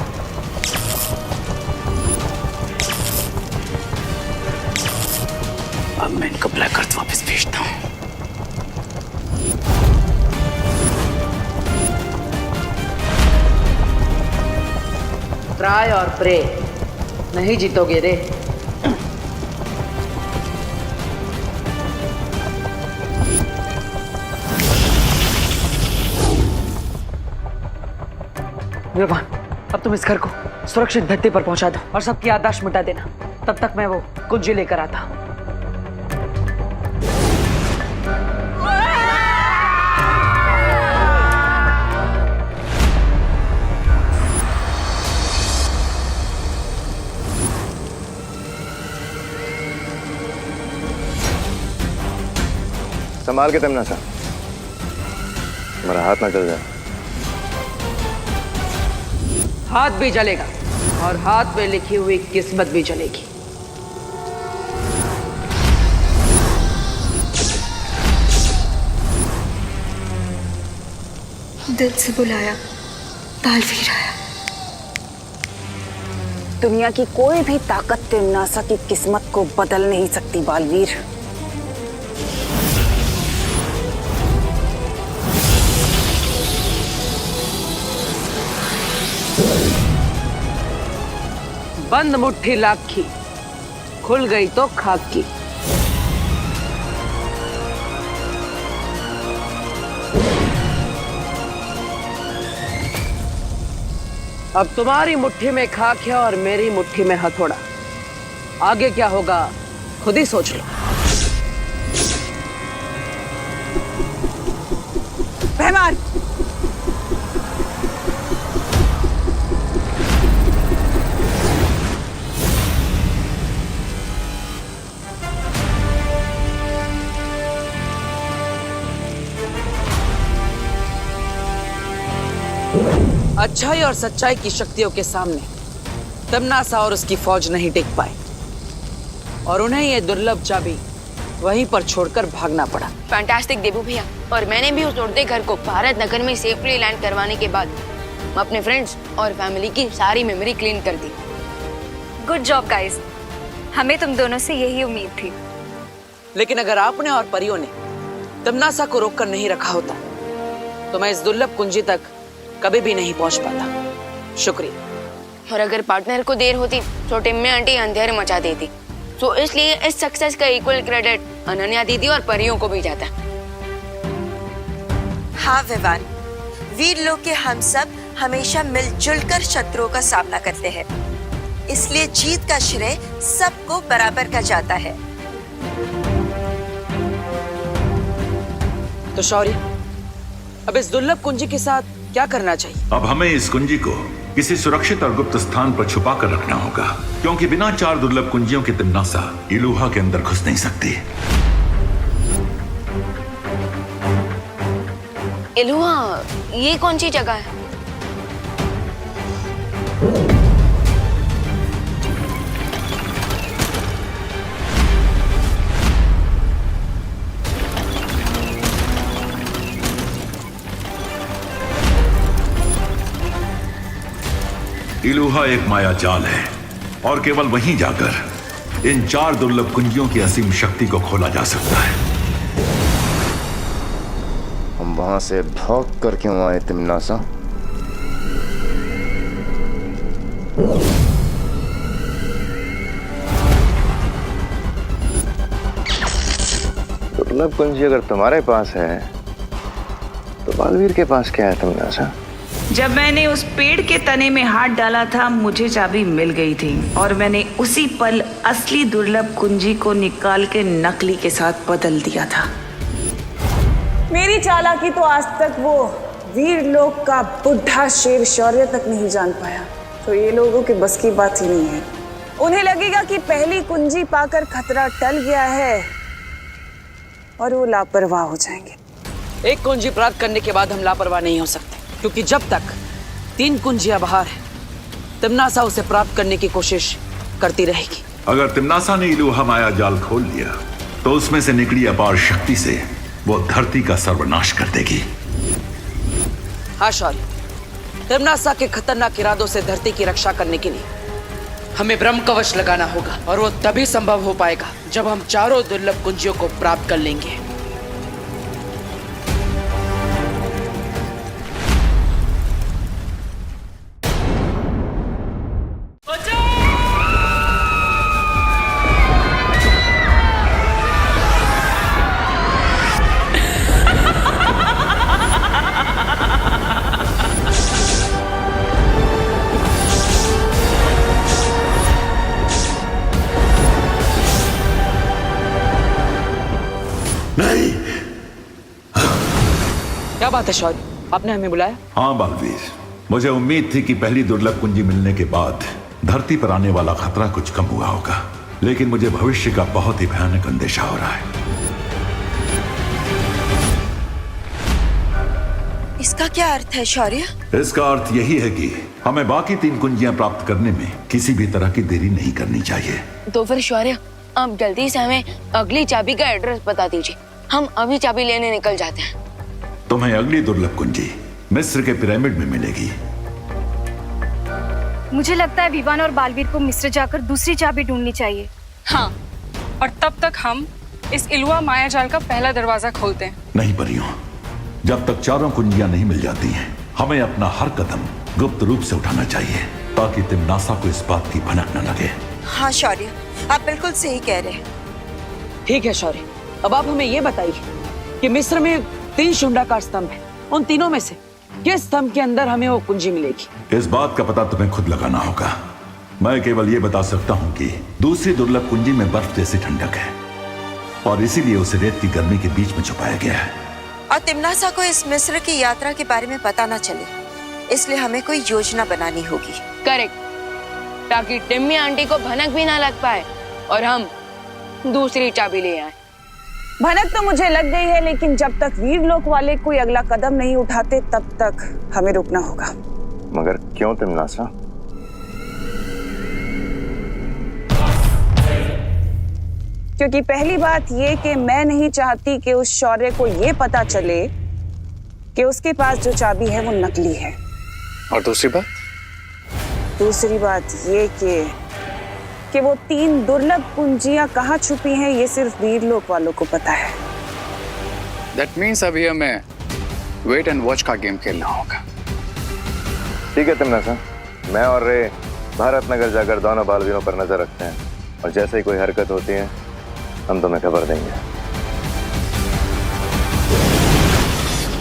Speaker 12: अब मैं इनको ब्लैक अर्थ वापस भेजता हूँ।
Speaker 2: ट्राई और प्रे नहीं जीतोगे रे। भगवान, अब तुम इस घर को सुरक्षित धरती पर पहुंचा दो और सबकी याददाश्त मिटा देना। तब तक मैं वो कुंजी लेकर आता हूं।
Speaker 7: संभाल के तमना सा, हमारा हाथ ना जल जाए।
Speaker 2: हाथ भी जलेगा और हाथ में लिखी हुई किस्मत भी जलेगी।
Speaker 5: दिल से बुलाया, बालवीर आया।
Speaker 6: दुनिया की कोई भी ताकत तिमनासा की किस्मत को बदल नहीं सकती बालवीर।
Speaker 2: बंद मुट्ठी लाखी, खुल गई तो खाक की। अब तुम्हारी मुट्ठी में खाक है और मेरी मुट्ठी में हथौड़ा। आगे क्या होगा खुद ही सोच लो।
Speaker 6: मेहमान,
Speaker 2: अच्छाई और सच्चाई की शक्तियों के सामने तमनासा और उसकी फौज नहीं टिक पाए और उन्हें ये दुर्लभ चाबी वहीं पर छोड़कर भागना पड़ा।
Speaker 3: फैंटास्टिक देबू भैया, और मैंने भी उस उड़ते घर को भारत नगर में सेफली लैंड करवाने के बाद अपने फ्रेंड्स और फैमिली की सारी मेमोरी क्लीन कर दी।
Speaker 8: गुड जॉब गाइस, हमें तुम दोनों से यही उम्मीद थी।
Speaker 2: लेकिन अगर आपने और परियों ने तमन्ना को रोककर नहीं रखा होता तो मैं इस दुर्लभ कुंजी तक कभी भी नहीं पहुंच पाता। शुक्रिया।
Speaker 3: और अगर पार्टनर को देर होती तो टिम्मी आंटी अंधेरे मचा देती। तो इसलिए इस सक्सेस का इक्वल क्रेडिट अनन्या दीदी और परियों को भी जाता।
Speaker 17: हाँ विवान, वीर लोग के हम सब हमेशा मिलजुल कर शत्रुओं का सामना करते हैं, इसलिए जीत का श्रेय सबको बराबर का जाता है।
Speaker 2: तो शौर्य, अब इस दुर्लभ कुंजी के साथ क्या करना चाहिए?
Speaker 18: अब हमें इस कुंजी को किसी सुरक्षित और गुप्त स्थान पर छुपा कर रखना होगा, क्योंकि बिना 4 दुर्लभ कुंजियों के तिम्नासा इलुहा के अंदर घुस नहीं सकती।
Speaker 3: इलुहा, ये कौन सी जगह है?
Speaker 18: इलुहा एक माया जाल है और केवल वहीं जाकर इन 4 दुर्लभ कुंजियों की असीम शक्ति को खोला जा सकता है।
Speaker 7: हम वहां से भाग कर क्यों आए तिम्नासा? दुर्लभ कुंजी अगर तुम्हारे पास है तो बालवीर के पास क्या है तिम्नासा?
Speaker 6: जब मैंने उस पेड़ के तने में हाथ डाला था मुझे चाबी मिल गई थी और मैंने उसी पल असली दुर्लभ कुंजी को निकाल के नकली के साथ बदल दिया था। मेरी चालाकी तो आज तक वो वीर लोग का बुढ़ा शेर शौर्य तक नहीं जान पाया, तो ये लोगों के बस की बात ही नहीं है। उन्हें लगेगा कि पहली कुंजी पाकर खतरा टल गया है और वो लापरवाह हो जाएंगे।
Speaker 2: एक कुंजी प्राप्त करने के बाद हम लापरवाह नहीं हो सकते, क्योंकि जब तक 3 कुंजियां बाहर है तिम्नासा उसे प्राप्त करने की कोशिश करती रहेगी।
Speaker 18: अगर तिम्नासा ने इलुहा माया जाल खोल लिया तो उसमें से निकली अपार शक्ति से वो धरती का सर्वनाश कर देगी।
Speaker 2: हाँ शौर्य, तिम्नासा के खतरनाक इरादों से धरती की रक्षा करने के लिए हमें ब्रह्म कवच लगाना होगा, और वो तभी संभव हो पाएगा जब हम 4 दुर्लभ कुंजियों को प्राप्त कर लेंगे।
Speaker 18: नहीं।
Speaker 2: क्या बात है शौर्य, आपने हमें बुलाया?
Speaker 18: हाँ बालवीर, मुझे उम्मीद थी कि पहली दुर्लभ कुंजी मिलने के बाद धरती पर आने वाला खतरा कुछ कम हुआ होगा, लेकिन मुझे भविष्य का बहुत ही भयानक अंदेशा हो रहा है।
Speaker 17: इसका क्या अर्थ है शौर्य?
Speaker 18: इसका अर्थ यही है कि हमें बाकी 3 कुंजियां प्राप्त करने में किसी भी तरह की देरी नहीं करनी चाहिए।
Speaker 3: तो फिर शौर्य, आप जल्दी से हमें अगली चाबी का एड्रेस बता दीजिए, हम अभी चाबी लेने निकल जाते हैं।
Speaker 18: तुम्हें अगली दुर्लभ कुंजी मिस्र के पिरामिड में मिलेगी।
Speaker 11: मुझे लगता है विवान और बालवीर को मिस्र जाकर दूसरी चाबी ढूंढनी चाहिए।
Speaker 15: हाँ, और तब तक हम इस इलुहा माया जाल का पहला दरवाजा खोलते हैं।
Speaker 18: नहीं परियों, जब तक 4 कुंजियां नहीं मिल जाती हैं, हमें अपना हर कदम गुप्त रूप से उठाना चाहिए, ताकि तिम्नासा को इस बात की भनक न लगे।
Speaker 17: हाँ शौर्य, आप बिल्कुल सही कह रहे हैं।
Speaker 2: ठीक है शौर्य, अब आप हमें ये बताइए कि मिस्र में 3 शुंडाकार स्तंभ हैं, उन तीनों में से किस स्तंभ के अंदर हमें वो कुंजी मिलेगी?
Speaker 18: इस बात का पता तुम्हें खुद लगाना होगा। मैं केवल ये बता सकता हूँ कि दूसरी दुर्लभ कुंजी में बर्फ जैसी ठंडक है और इसीलिए उसे रेत की गर्मी के बीच में छुपाया गया है।
Speaker 17: और तिम्नासा को इस मिस्र की यात्रा के बारे में पता न चले, इसलिए हमें कोई योजना बनानी होगी।
Speaker 3: करेक्ट, ताकि टिम्मी आंटी को भनक भी ना लग पाए और हम दूसरी चाबी ले आए।
Speaker 6: भनक तो मुझे लग गई है, लेकिन जब तक वीर लोक वाले कोई अगला कदम नहीं उठाते तब तक हमें रुकना होगा।
Speaker 7: मगर क्यों तिम्नासा?
Speaker 6: क्योंकि पहली बात ये कि मैं नहीं चाहती कि उस शौर्य को ये पता चले कि उसके पास जो चाबी है वो नकली है।
Speaker 12: और दूसरी बात?
Speaker 6: दूसरी बात ये कि वो 3 दुर्लभ कुंजियां कहाँ छुपी हैं ये सिर्फ वीरलोक वालों को पता है।
Speaker 12: दैट मीन्स अभी हमें वेट एंड वॉच का गेम खेलना होगा।
Speaker 7: ठीक है तिमनासा, मैं और रे भारत नगर जाकर दोनों बालवीरों पर नजर रखते हैं और जैसे ही कोई हरकत होती है हम तुम्हें खबर देंगे।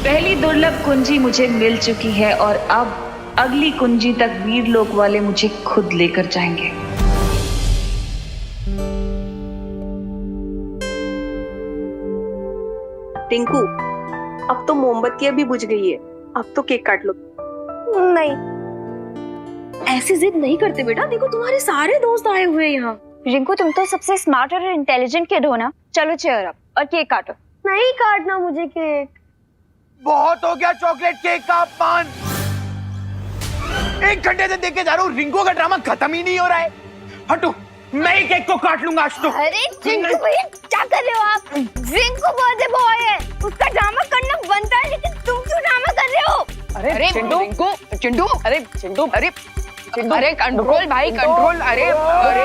Speaker 6: पहली दुर्लभ कुंजी मुझे मिल चुकी है और अब अगली कुंजी तक वीरलोक वाले मुझे खुद लेकर जाएंगे।
Speaker 19: टिंकू, अब तो मोमबत्तियां भी बुझ गई है, अब तो केक काट लो। नहीं, ऐसी जिद नहीं करते बेटा, देखो तुम्हारे सारे दोस्त आए हुए हैं यहाँ।
Speaker 11: रिंकू, तुम तो सबसे स्मार्ट और इंटेलिजेंट किड हो ना। चलो चेयर अप और केक काटो। नहीं काटना मुझे केक।
Speaker 4: बहुत हो गया चॉकलेट केक का अपमान। 1 घंटे से देखे जा रहा हूँ, रिंकू का ड्रामा खत्म ही नहीं हो रहा है। हटो, मैं ही केक को काट लूंगा आज तो।
Speaker 11: अरे रिंकू भैया, क्या कर रहे हो आप? रिंकू बर्थडे बॉय है, उसका ड्रामा करना बनता है, लेकिन तुम क्यों ड्रामा कर रहे हो?
Speaker 2: अरे चिंटू, चिंटू, अरे चिंटू, अरे चिंटू, अरे कंट्रोल भाई, कंट्रोल। अरे अरे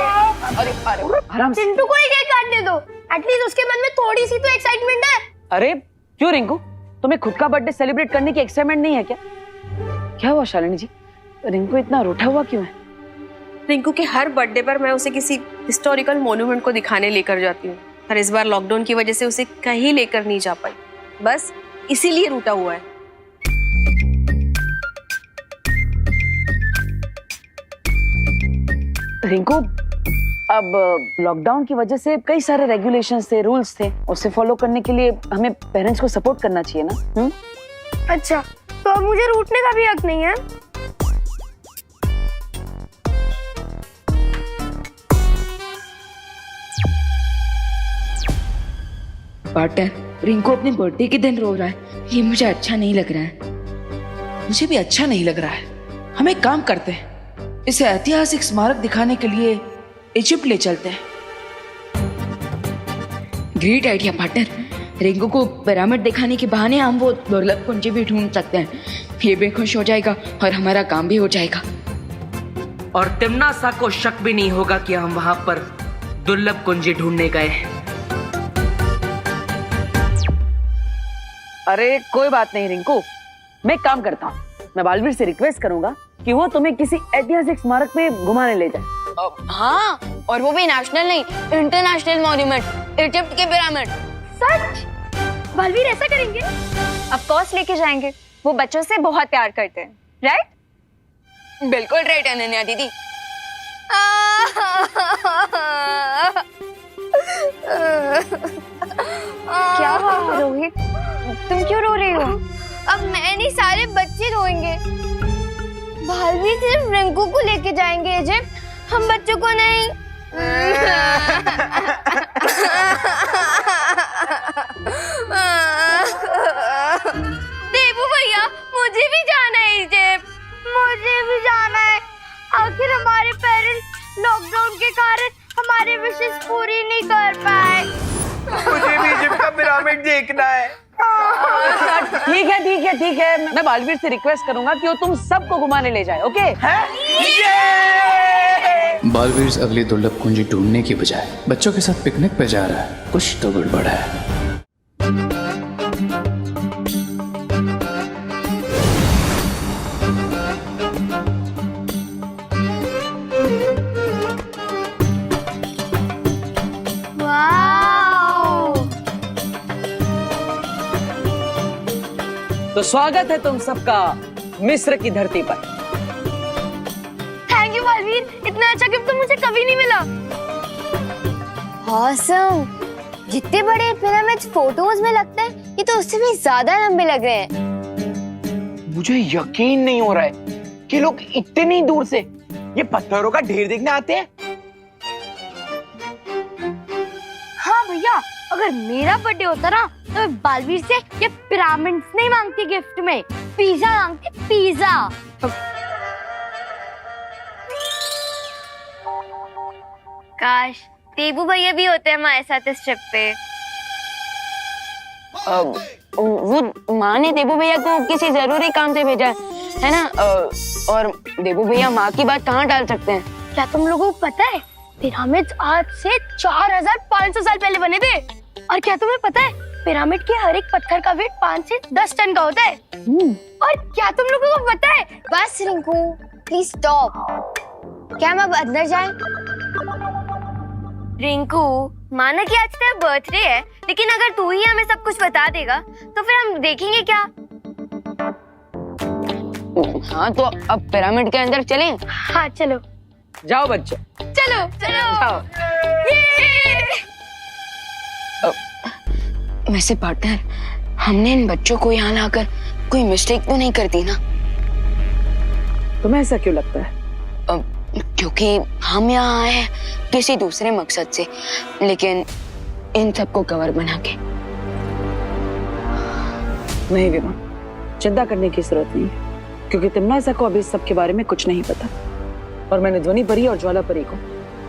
Speaker 2: अरे अरे आराम से।
Speaker 11: चिंटू को ही केक काटने दो, एटलीस्ट उसके मन में थोड़ी सी तो एक्साइटमेंट है।
Speaker 2: अरे क्यों रिंकू, तुम्हें खुद का बर्थडे सेलिब्रेट करने की एक्साइटमेंट नहीं है क्या? क्या हुआ शालिनी जी, रिंकू इतना रूठा हुआ क्यों है?
Speaker 19: रिंकू के हर बर्थडे पर मैं उसे किसी हिस्टोरिकल मॉन्यूमेंट को दिखाने लेकर जाती हूँ, पर इस बार लॉकडाउन की वजह से उसे कहीं लेकर नहीं जा पाई, बस इसीलिए रूठा हुआ है।
Speaker 2: रिंकू, अब लॉकडाउन की वजह से कई सारे रेगुलेशंस थे, रूल्स थे, उसे फॉलो करने के लिए हमें पेरेंट्स को सपोर्ट करना चाहिए ना।
Speaker 11: अच्छा, तो अब मुझे रूठने का भी हक नहीं है?
Speaker 10: पार्टनर, रिंकू अपने बर्थडे के दिन रो रहा है, ये मुझे अच्छा नहीं लग रहा है।
Speaker 14: मुझे भी अच्छा नहीं लग रहा है। हम एक काम करते हैं, इसे ऐतिहासिक स्मारक दिखाने के लिए इजिप्ट ले चलते हैं।
Speaker 10: Great idea partner. रिंकू को पिरामिड दिखाने के बहाने हम वो दुर्लभ कुंजी भी ढूंढ सकते हैं। ये भी खुश हो जाएगा और हमारा काम भी हो जाएगा।
Speaker 14: और तिमनासा को शक भी नहीं होगा कि हम वहां पर दुर्लभ कुंजी ढूंढने गए हैं।
Speaker 2: अरे कोई बात नहीं रिंकू, मैं एक काम करता हूँ, मैं बालवीर से रिक्वेस्ट करूंगा कि वो तुम्हें किसी ऐतिहासिक स्मारक पे घुमाने ले जाए।
Speaker 3: हाँ, और वो भी नेशनल नहीं, इंटरनेशनल मॉन्यूमेंट, इजिप्ट के पिरामिड।
Speaker 11: सच? बालवीर ऐसा करेंगे? ऑफ कोर्स लेके जाएंगे, वो बच्चों से बहुत प्यार करते हैं, राइट?
Speaker 3: बिल्कुल राइट अनन्या दीदी।
Speaker 11: क्या हुआ रोहित, तुम क्यों रो रही हो? अब मैं नहीं, सारे बच्चे रोएंगे। बालवीर सिर्फ रिंकू को लेके जाएंगे इजिप्ट, हम बच्चों को नहीं। देबू भैया, मुझे भी जाना है इजिप्ट। मुझे भी जाना है। आखिर हमारे पेरेंट्स लॉकडाउन के कारण हमारे विशेष पूरी नहीं कर पाए।
Speaker 4: मुझे भी इजिप्ट का पिरामिड देखना है।
Speaker 2: ठीक है, मैं बालवीर से रिक्वेस्ट करूंगा कि वो तुम सबको घुमाने ले जाए। ओके?
Speaker 12: बालवीर अगली दुर्लभ कुंजी ढूंढने की बजाय बच्चों के साथ पिकनिक पे जा रहा है, कुछ तो गड़बड़ है।
Speaker 2: तो स्वागत है तुम सबका मिस्र की धरती पर।
Speaker 11: थैंक यू बालवीर, इतना अच्छा गिफ्ट तो मुझे कभी नहीं मिला। ऑसम, जितने बड़े पिरामिड्स फोटोज में लगते हैं, ये तो उससे भी ज्यादा लंबे लग रहे हैं।
Speaker 4: मुझे यकीन नहीं हो रहा है कि लोग इतनी दूर से ये पत्थरों का ढेर देखने आते हैं।
Speaker 11: हाँ भैया, अगर मेरा बर्थडे होता ना तो मैं बालवीर से ये पिरामिड्स नहीं मांगती गिफ्ट में, पिज्जा मांगती, पिज्जा। काश देबू भैया भी होते हमारे साथ इस ट्रिप पे।
Speaker 3: वो माँ ने देबू भैया को किसी जरूरी काम से भेजा है ना। और देबू भैया माँ की बात कहाँ टाल सकते हैं?
Speaker 11: क्या तुम लोगों को पता है पिरामिड आज से 4500 साल पहले बने थे? और क्या तुम्हें पता है पिरामिड के हर एक पत्थर का वेट 5 से 10 टन का होता है? और क्या तुम लोगों को पता है? बस रिंकू प्लीज स्टॉप। क्या हम अब अंदर जाएं? रिंकू माना कि आज तेरा बर्थडे है, लेकिन अगर तू ही हमें सब कुछ बता देगा तो फिर हम देखेंगे क्या?
Speaker 3: हाँ तो अब पिरामिड के अंदर चलें?
Speaker 11: हाँ चलो।
Speaker 2: जाओ बच्चों,
Speaker 11: चलो चलो।
Speaker 2: जाओ।
Speaker 3: वैसे पार्टनर, हमने इन बच्चों को यहाँ लाकर कोई मिस्टेक तो नहीं कर दी ना?
Speaker 2: तुम्हें ऐसा क्यों लगता है?
Speaker 3: क्योंकि हम यहाँ आए हैं किसी दूसरे मकसद से, लेकिन इन सबको कवर बना के।
Speaker 2: नहीं विमा, चिंता करने की जरूरत नहीं है, क्योंकि तिमनासा को अभी सब के बारे में कुछ नहीं पता। और मैंने ध्वनि परी और ज्वाला परी को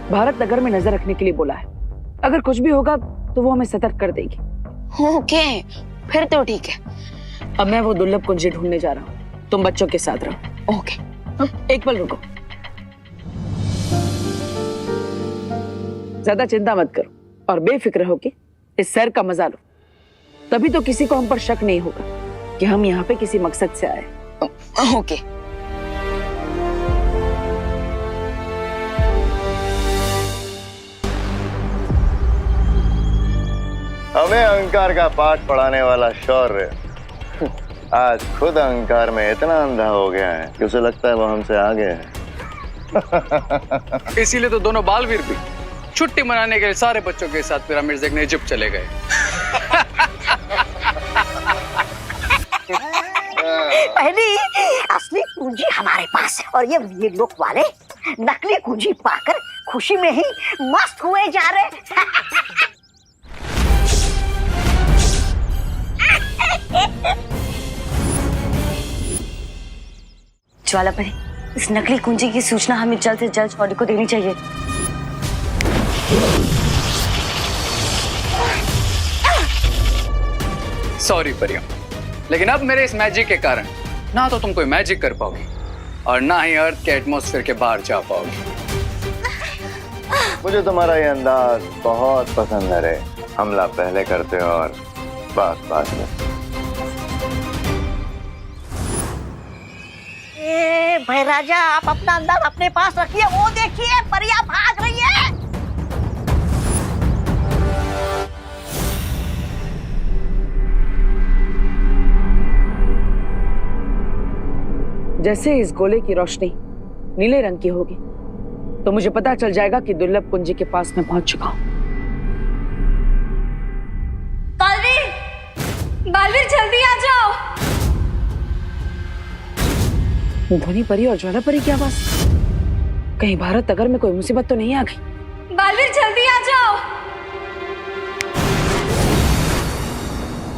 Speaker 2: भारत नगर में नजर रखने के लिए बोला है। अगर कुछ भी होगा तो वो हमें सतर्क कर देगी।
Speaker 3: ओके, फिर तो ठीक है।
Speaker 2: अब मैं वो दुर्लभ कुंजी ढूंढने जा रहा हूँ, तुम बच्चों के साथ रहो।
Speaker 3: ओके।
Speaker 2: एक पल रुको, ज्यादा चिंता मत करो और बेफिक्र हो के इस सैर का मजा लो। तभी तो किसी को हम पर शक नहीं होगा कि हम यहाँ पे किसी मकसद से आए।
Speaker 3: ओके।
Speaker 7: हमें अहंकार का पाठ पढ़ाने वाला शौर्य आज खुद अहंकार में इतना अंधा हो गया है कि उसे लगता है वो हमसे आगे है।
Speaker 12: इसीलिए तो दोनों बालवीर भी छुट्टी मनाने के लिए सारे बच्चों के साथ पिरामिड देखने इजिप्ट चले गए।
Speaker 20: पहली असली कुंजी हमारे पास है और ये लोग वाले नकली कुंजी पाकर खुशी में ही मस्त हुए जा रहे।
Speaker 17: ज्वाला परी, इस नकली कुंजी की सूचना हमें जल्द से जल्द शौर्य को देनी चाहिए।
Speaker 12: सॉरी परियों, लेकिन अब मेरे इस मैजिक के कारण ना तो तुम कोई मैजिक कर पाओगी और ना ही अर्थ के एटमॉस्फेयर के बाहर जा पाओगी।
Speaker 7: मुझे तुम्हारा ये अंदाज बहुत पसंद है रे। हमला पहले करते हो और बात बाद में।
Speaker 20: भाई राजा, आप अपना अंदाज अपने पास रखिए। वो देखिए परिया भाग रही है।
Speaker 2: जैसे इस गोले की रोशनी नीले रंग की होगी तो मुझे पता चल जाएगा कि दुर्लभ कुंजी के पास मैं पहुंच चुका हूं।
Speaker 8: बालवीर जल्दी आ जाओ।
Speaker 2: ध्वनि परी और ज्वाला परी की आवाज। कहीं भारत नगर में कोई मुसीबत तो नहीं आ गई?
Speaker 8: बालवीर जल्दी आ जाओ।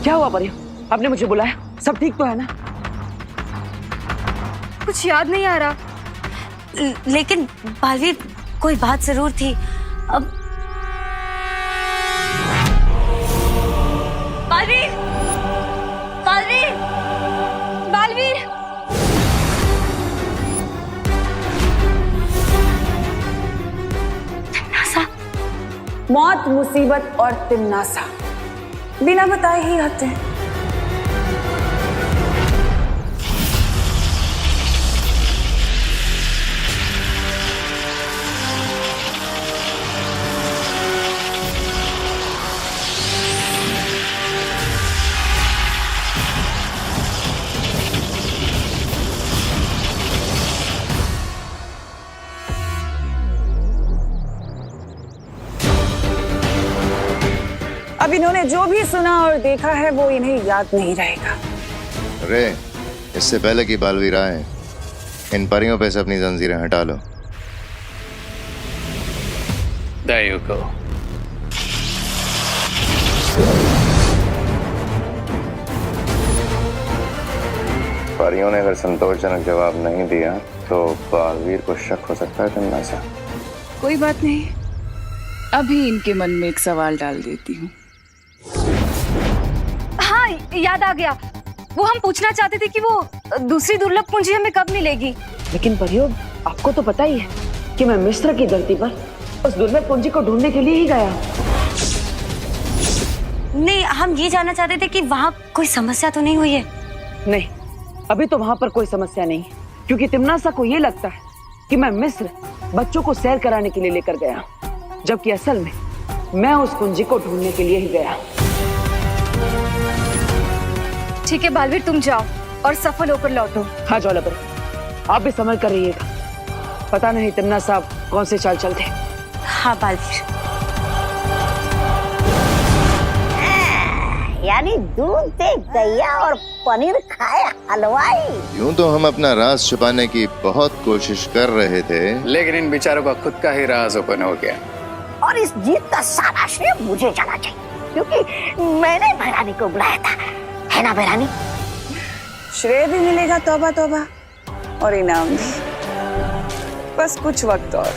Speaker 2: क्या हुआ परियो? आपने मुझे बुलाया? सब ठीक तो है ना?
Speaker 8: कुछ याद नहीं आ रहा,
Speaker 17: लेकिन बालवीर कोई बात जरूर थी। अब
Speaker 8: बालवीर, बालवीर, बालवीर।
Speaker 6: मौत, मुसीबत और तिमनासा बिना बताए ही आते हैं। अब इन्होंने जो भी सुना और देखा है वो इन्हें याद नहीं रहेगा।
Speaker 7: रे, इससे पहले कि बालवीर आए, इन परियों पे से अपनी जंजीरें हटा लो।
Speaker 12: There you go.
Speaker 7: परियों ने अगर संतोषजनक जवाब नहीं दिया तो बालवीर को शक हो सकता है तिमनासा।
Speaker 21: कोई बात नहीं, अभी इनके मन में एक सवाल डाल देती हूँ।
Speaker 8: हाँ, याद आ गया। वो हम पूछना चाहते थे कि वो दूसरी दुर्लभ कुंजी हमें कब मिलेगी।
Speaker 6: लेकिन परियों, आपको तो पता ही है कि मैं मिस्र की धरती पर उस दुर्लभ कुंजी को ढूंढने के लिए ही गया।
Speaker 8: नहीं, हम ये जानना चाहते थे कि वहाँ कोई समस्या तो नहीं हुई है?
Speaker 6: नहीं, अभी तो वहां पर कोई समस्या नहीं, क्योंकि तिम्नासा को ये लगता है कि मैं मिस्र बच्चों को सैर कराने के लिए लेकर गया, जबकि असल में मैं उस कुंजी को ढूंढने के लिए ही गया।
Speaker 11: ठीक है बालवीर, तुम जाओ और सफल होकर लौटो।
Speaker 6: हाँ ज्वालापुरी, आप भी समझ कर रहिएगा, पता नहीं तिम्नासा कौन से चाल चलते।
Speaker 8: हाँ बालवीर।
Speaker 20: यानी दूध दे गैया और पनीर खाए हलवाई।
Speaker 7: यूं तो हम अपना राज छुपाने की बहुत कोशिश कर रहे थे,
Speaker 12: लेकिन इन बेचारों का खुद का ही राज ओपन हो गया।
Speaker 20: और इस जीत का सारा श्रेय मुझे जाना चाहिए, क्योंकि मैंने भैरानी को बुलाया था, है ना भैरानी?
Speaker 6: श्रेय भी मिलेगा, तौबा तौबा, और इनाम भी। बस कुछ वक्त और।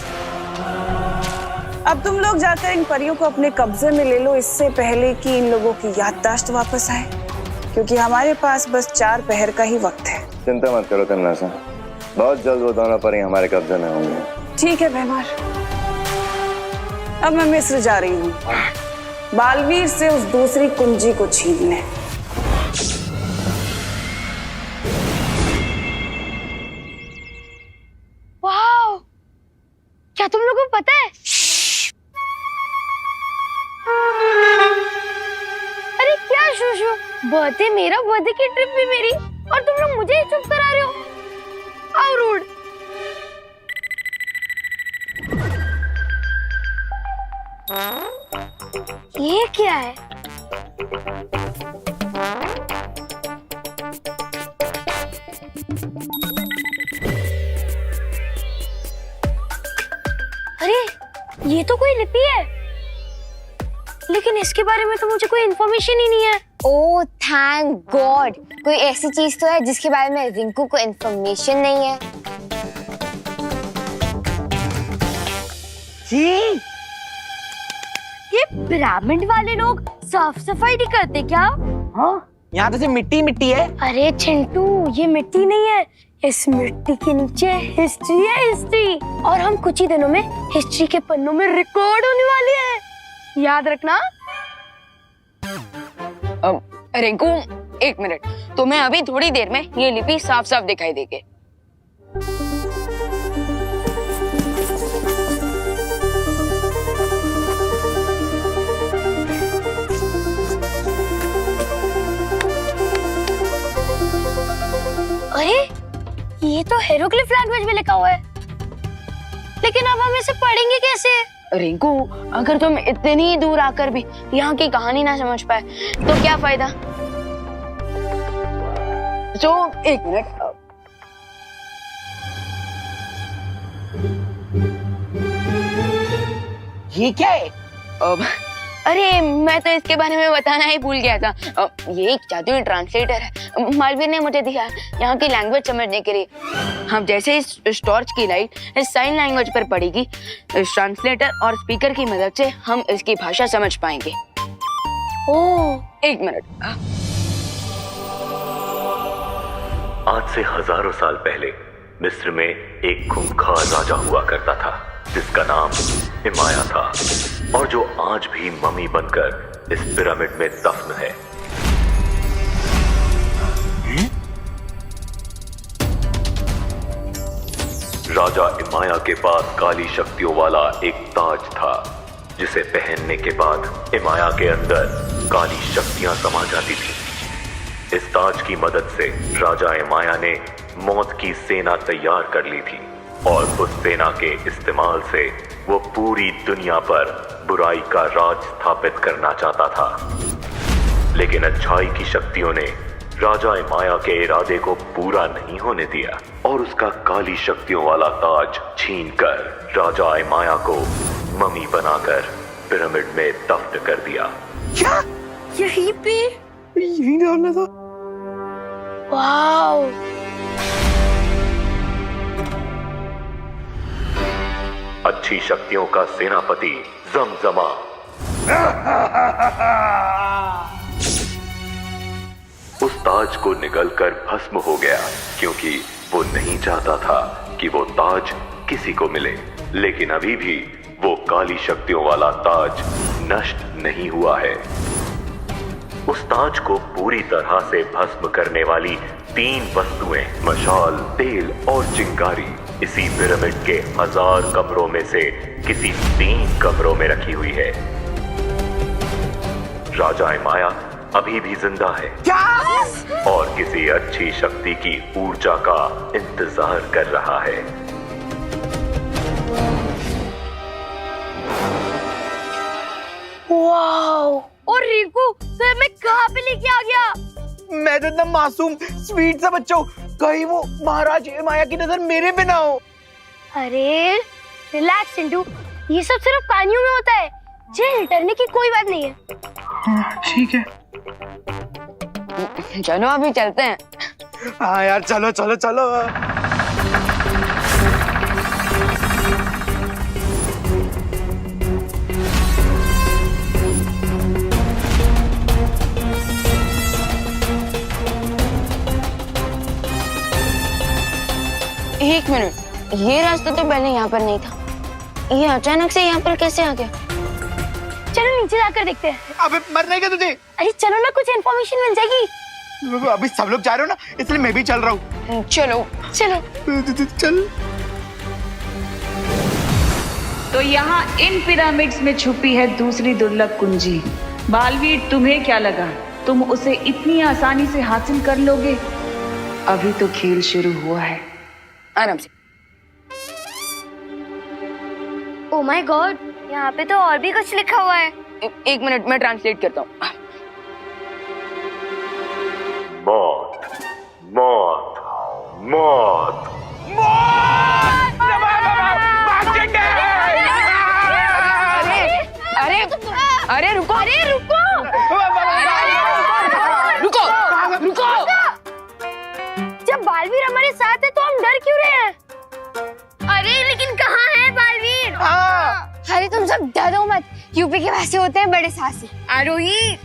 Speaker 6: अब तुम लोग जाकर इन परियों को अपने कब्जे में ले लो, इससे पहले कि इन लोगों की याददाश्त वापस आए, क्योंकि हमारे पास बस 4 पहर का ही वक्त है।
Speaker 7: चिंता मत करो तिम्नासा, बहुत जल्द वो दोनों परी हमारे कब्जे में होंगे।
Speaker 6: ठीक है भैमार, अब मैं मिस्र जा रही हूँ बालवीर से उस दूसरी कुंजी को छीनने।
Speaker 11: वाह, क्या तुम लोगों को पता है? अरे क्या शूशु, बर्थडे मेरा, बर्थडे की ट्रिप भी मेरी, और तुम लोग मुझे ही चुप करा रहे हो। How rude. ये क्या है? अरे ये तो कोई लिपि है, लेकिन इसके बारे में तो मुझे कोई इन्फॉर्मेशन ही नहीं है।
Speaker 13: ओह थैंक गॉड, कोई ऐसी चीज तो है जिसके बारे में रिंकू को इन्फॉर्मेशन नहीं है।
Speaker 11: ये पिरामिड वाले लोग साफ सफाई नहीं करते क्या?
Speaker 4: हाँ, यहाँ तो सिर्फ मिट्टी मिट्टी है।
Speaker 11: अरे चिंटू, ये मिट्टी नहीं है, इस मिट्टी के नीचे हिस्ट्री है, हिस्ट्री। और हम कुछ ही दिनों में हिस्ट्री के पन्नों में रिकॉर्ड होने वाले हैं, याद रखना।
Speaker 3: रिंकू, 1 मिनट, तुम्हें अभी थोड़ी देर में ये लिपि साफ साफ दिखाई देगी।
Speaker 11: अरे ये तो हेरोग्लिफ लैंग्वेज में लिखा हुआ है, लेकिन अब हम इसे पढ़ेंगे कैसे?
Speaker 3: रिंकू, अगर तुम इतनी दूर आकर भी यहाँ की कहानी ना समझ पाए तो क्या फायदा? तो 1 मिनट,
Speaker 4: ये क्या है?
Speaker 3: अरे मैं तो इसके बारे में बताना ही भूल गया था। ये एक जादुई ट्रांसलेटर है, मालवीर ने मुझे दिया यहाँ की लैंग्वेज समझने के लिए। हम जैसे इस टॉर्च की लाइट इस साइन लैंग्वेज पर पड़ेगी, इस ट्रांसलेटर और स्पीकर की मदद से हम इसकी भाषा समझ पाएंगे। ओह 1 मिनट।
Speaker 22: आज से हजारों साल पहले मिस्र में एक खूंखार राजा हुआ करता था, जिसका नाम इमाया था, और जो आज भी मम्मी बनकर इस पिरामिड में दफन है। राजा इमाया के पास काली शक्तियों वाला एक ताज था, जिसे पहनने के बाद इमाया के अंदर काली शक्तियां समा जाती थी। इस ताज की मदद से राजा इमाया ने मौत की सेना तैयार कर ली थी, और उस सेना के इस्तेमाल से वो पूरी दुनिया पर बुराई का राज स्थापित करना चाहता था। लेकिन अच्छाई की शक्तियों ने राजा इमाया के इरादे को पूरा नहीं होने दिया, और उसका काली शक्तियों वाला ताज छीनकर राजा इमाया को मम्मी बनाकर पिरामिड में दफन कर दिया।
Speaker 11: क्या यहीं पे?
Speaker 4: यहीं डालना था।
Speaker 11: वाओ,
Speaker 22: अच्छी शक्तियों का सेनापति जमजमा उस ताज को निगलकर भस्म हो गया, क्योंकि वो नहीं चाहता था कि वो ताज किसी को मिले, लेकिन अभी भी वो काली शक्तियों वाला ताज नष्ट नहीं हुआ है। उस ताज को पूरी तरह से भस्म करने वाली 3 वस्तुएं, मशाल, तेल और चिंगारी, इसी पिरामिड के 1000 कमरों में से किसी 3 कमरों में रखी हुई है। राजा इमाया अभी भी जिंदा है।
Speaker 4: क्या?
Speaker 22: और किसी अच्छी शक्ति की ऊर्जा का इंतजार कर रहा है।
Speaker 11: वाओ! और रिंकू तो मैं कहाँ पे लेके आ गया?
Speaker 4: मैं तो एकदम मासूम स्वीट सा बच्चा हूँ, कहीं वो महाराज माया की नजर मेरे पे ना हो।
Speaker 11: अरे रिलैक्स चिंटू, ये सब सिर्फ कहानियों में होता है, जेल डरने की कोई बात नहीं है।
Speaker 4: ठीक है,
Speaker 3: चलो अभी चलते हैं।
Speaker 4: हाँ यार, चलो चलो चलो।
Speaker 3: एक मिनट, ये रास्ता तो पहले यहाँ पर नहीं था, ये अचानक से यहाँ पर कैसे आ गया?
Speaker 11: चलो नीचे जाकर देखते हैं।
Speaker 4: अबे मरने का तुझे?
Speaker 11: अरे चलो ना, कुछ इन्फॉर्मेशन मिल जाएगी।
Speaker 4: अभी सब लोग जा रहे हो ना, इसलिए मैं भी चल रहा हूँ।
Speaker 3: चलो
Speaker 11: चलो
Speaker 4: चल।
Speaker 21: तो यहाँ इन पिरामिड्स में छुपी है दूसरी दुर्लभ कुंजी। बालवीर, तुम्हें क्या लगा तुम उसे इतनी आसानी से हासिल कर लोगे? अभी तो खेल शुरू हुआ है।
Speaker 3: आराम से।
Speaker 11: ओह माय गॉड, यहाँ पे तो और भी कुछ लिखा हुआ है।
Speaker 3: एक मिनट, मैं ट्रांसलेट करता हूँ।
Speaker 22: मौत, मौत, मौत,
Speaker 3: अरे रुको, रुको, रुको।
Speaker 11: जब बालवीर हमारे साथ है तो हम डर क्यों रहे हैं? अरे लेकिन कहाँ है बालवीर?
Speaker 13: अरे तुम सब डरो मत, यूपी के वैसे होते हैं बड़े साहसी।
Speaker 11: आरोही,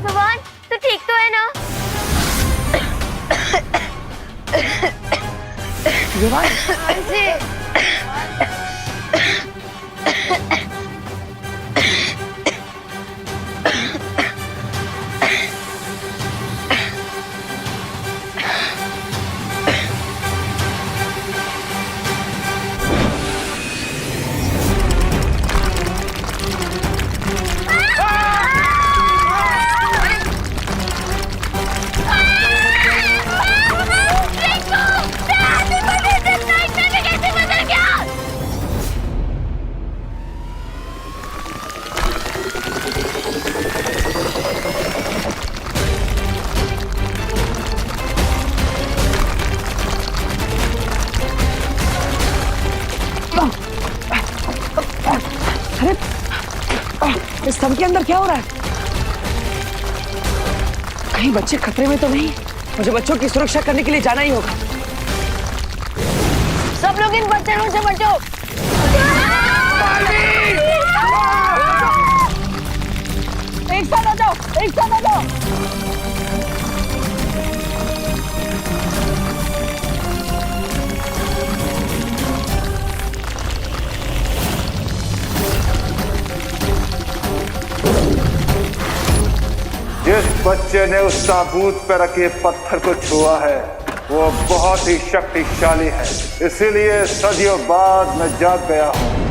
Speaker 11: भगवान तो ठीक तो है ना?
Speaker 2: इस सब के अंदर क्या हो रहा है? कहीं बच्चे खतरे में तो नहीं? मुझे बच्चों की सुरक्षा करने के लिए जाना ही होगा।
Speaker 11: सब लोग इन बच्चों से बचो।
Speaker 2: एक साथ आ जाओ, एक साथ आ जाओ।
Speaker 7: जिस बच्चे ने उस ताबूत पर रखे पत्थर को छुआ है वो बहुत ही शक्तिशाली है, इसीलिए सदियों बाद मैं जाग गया हूँ।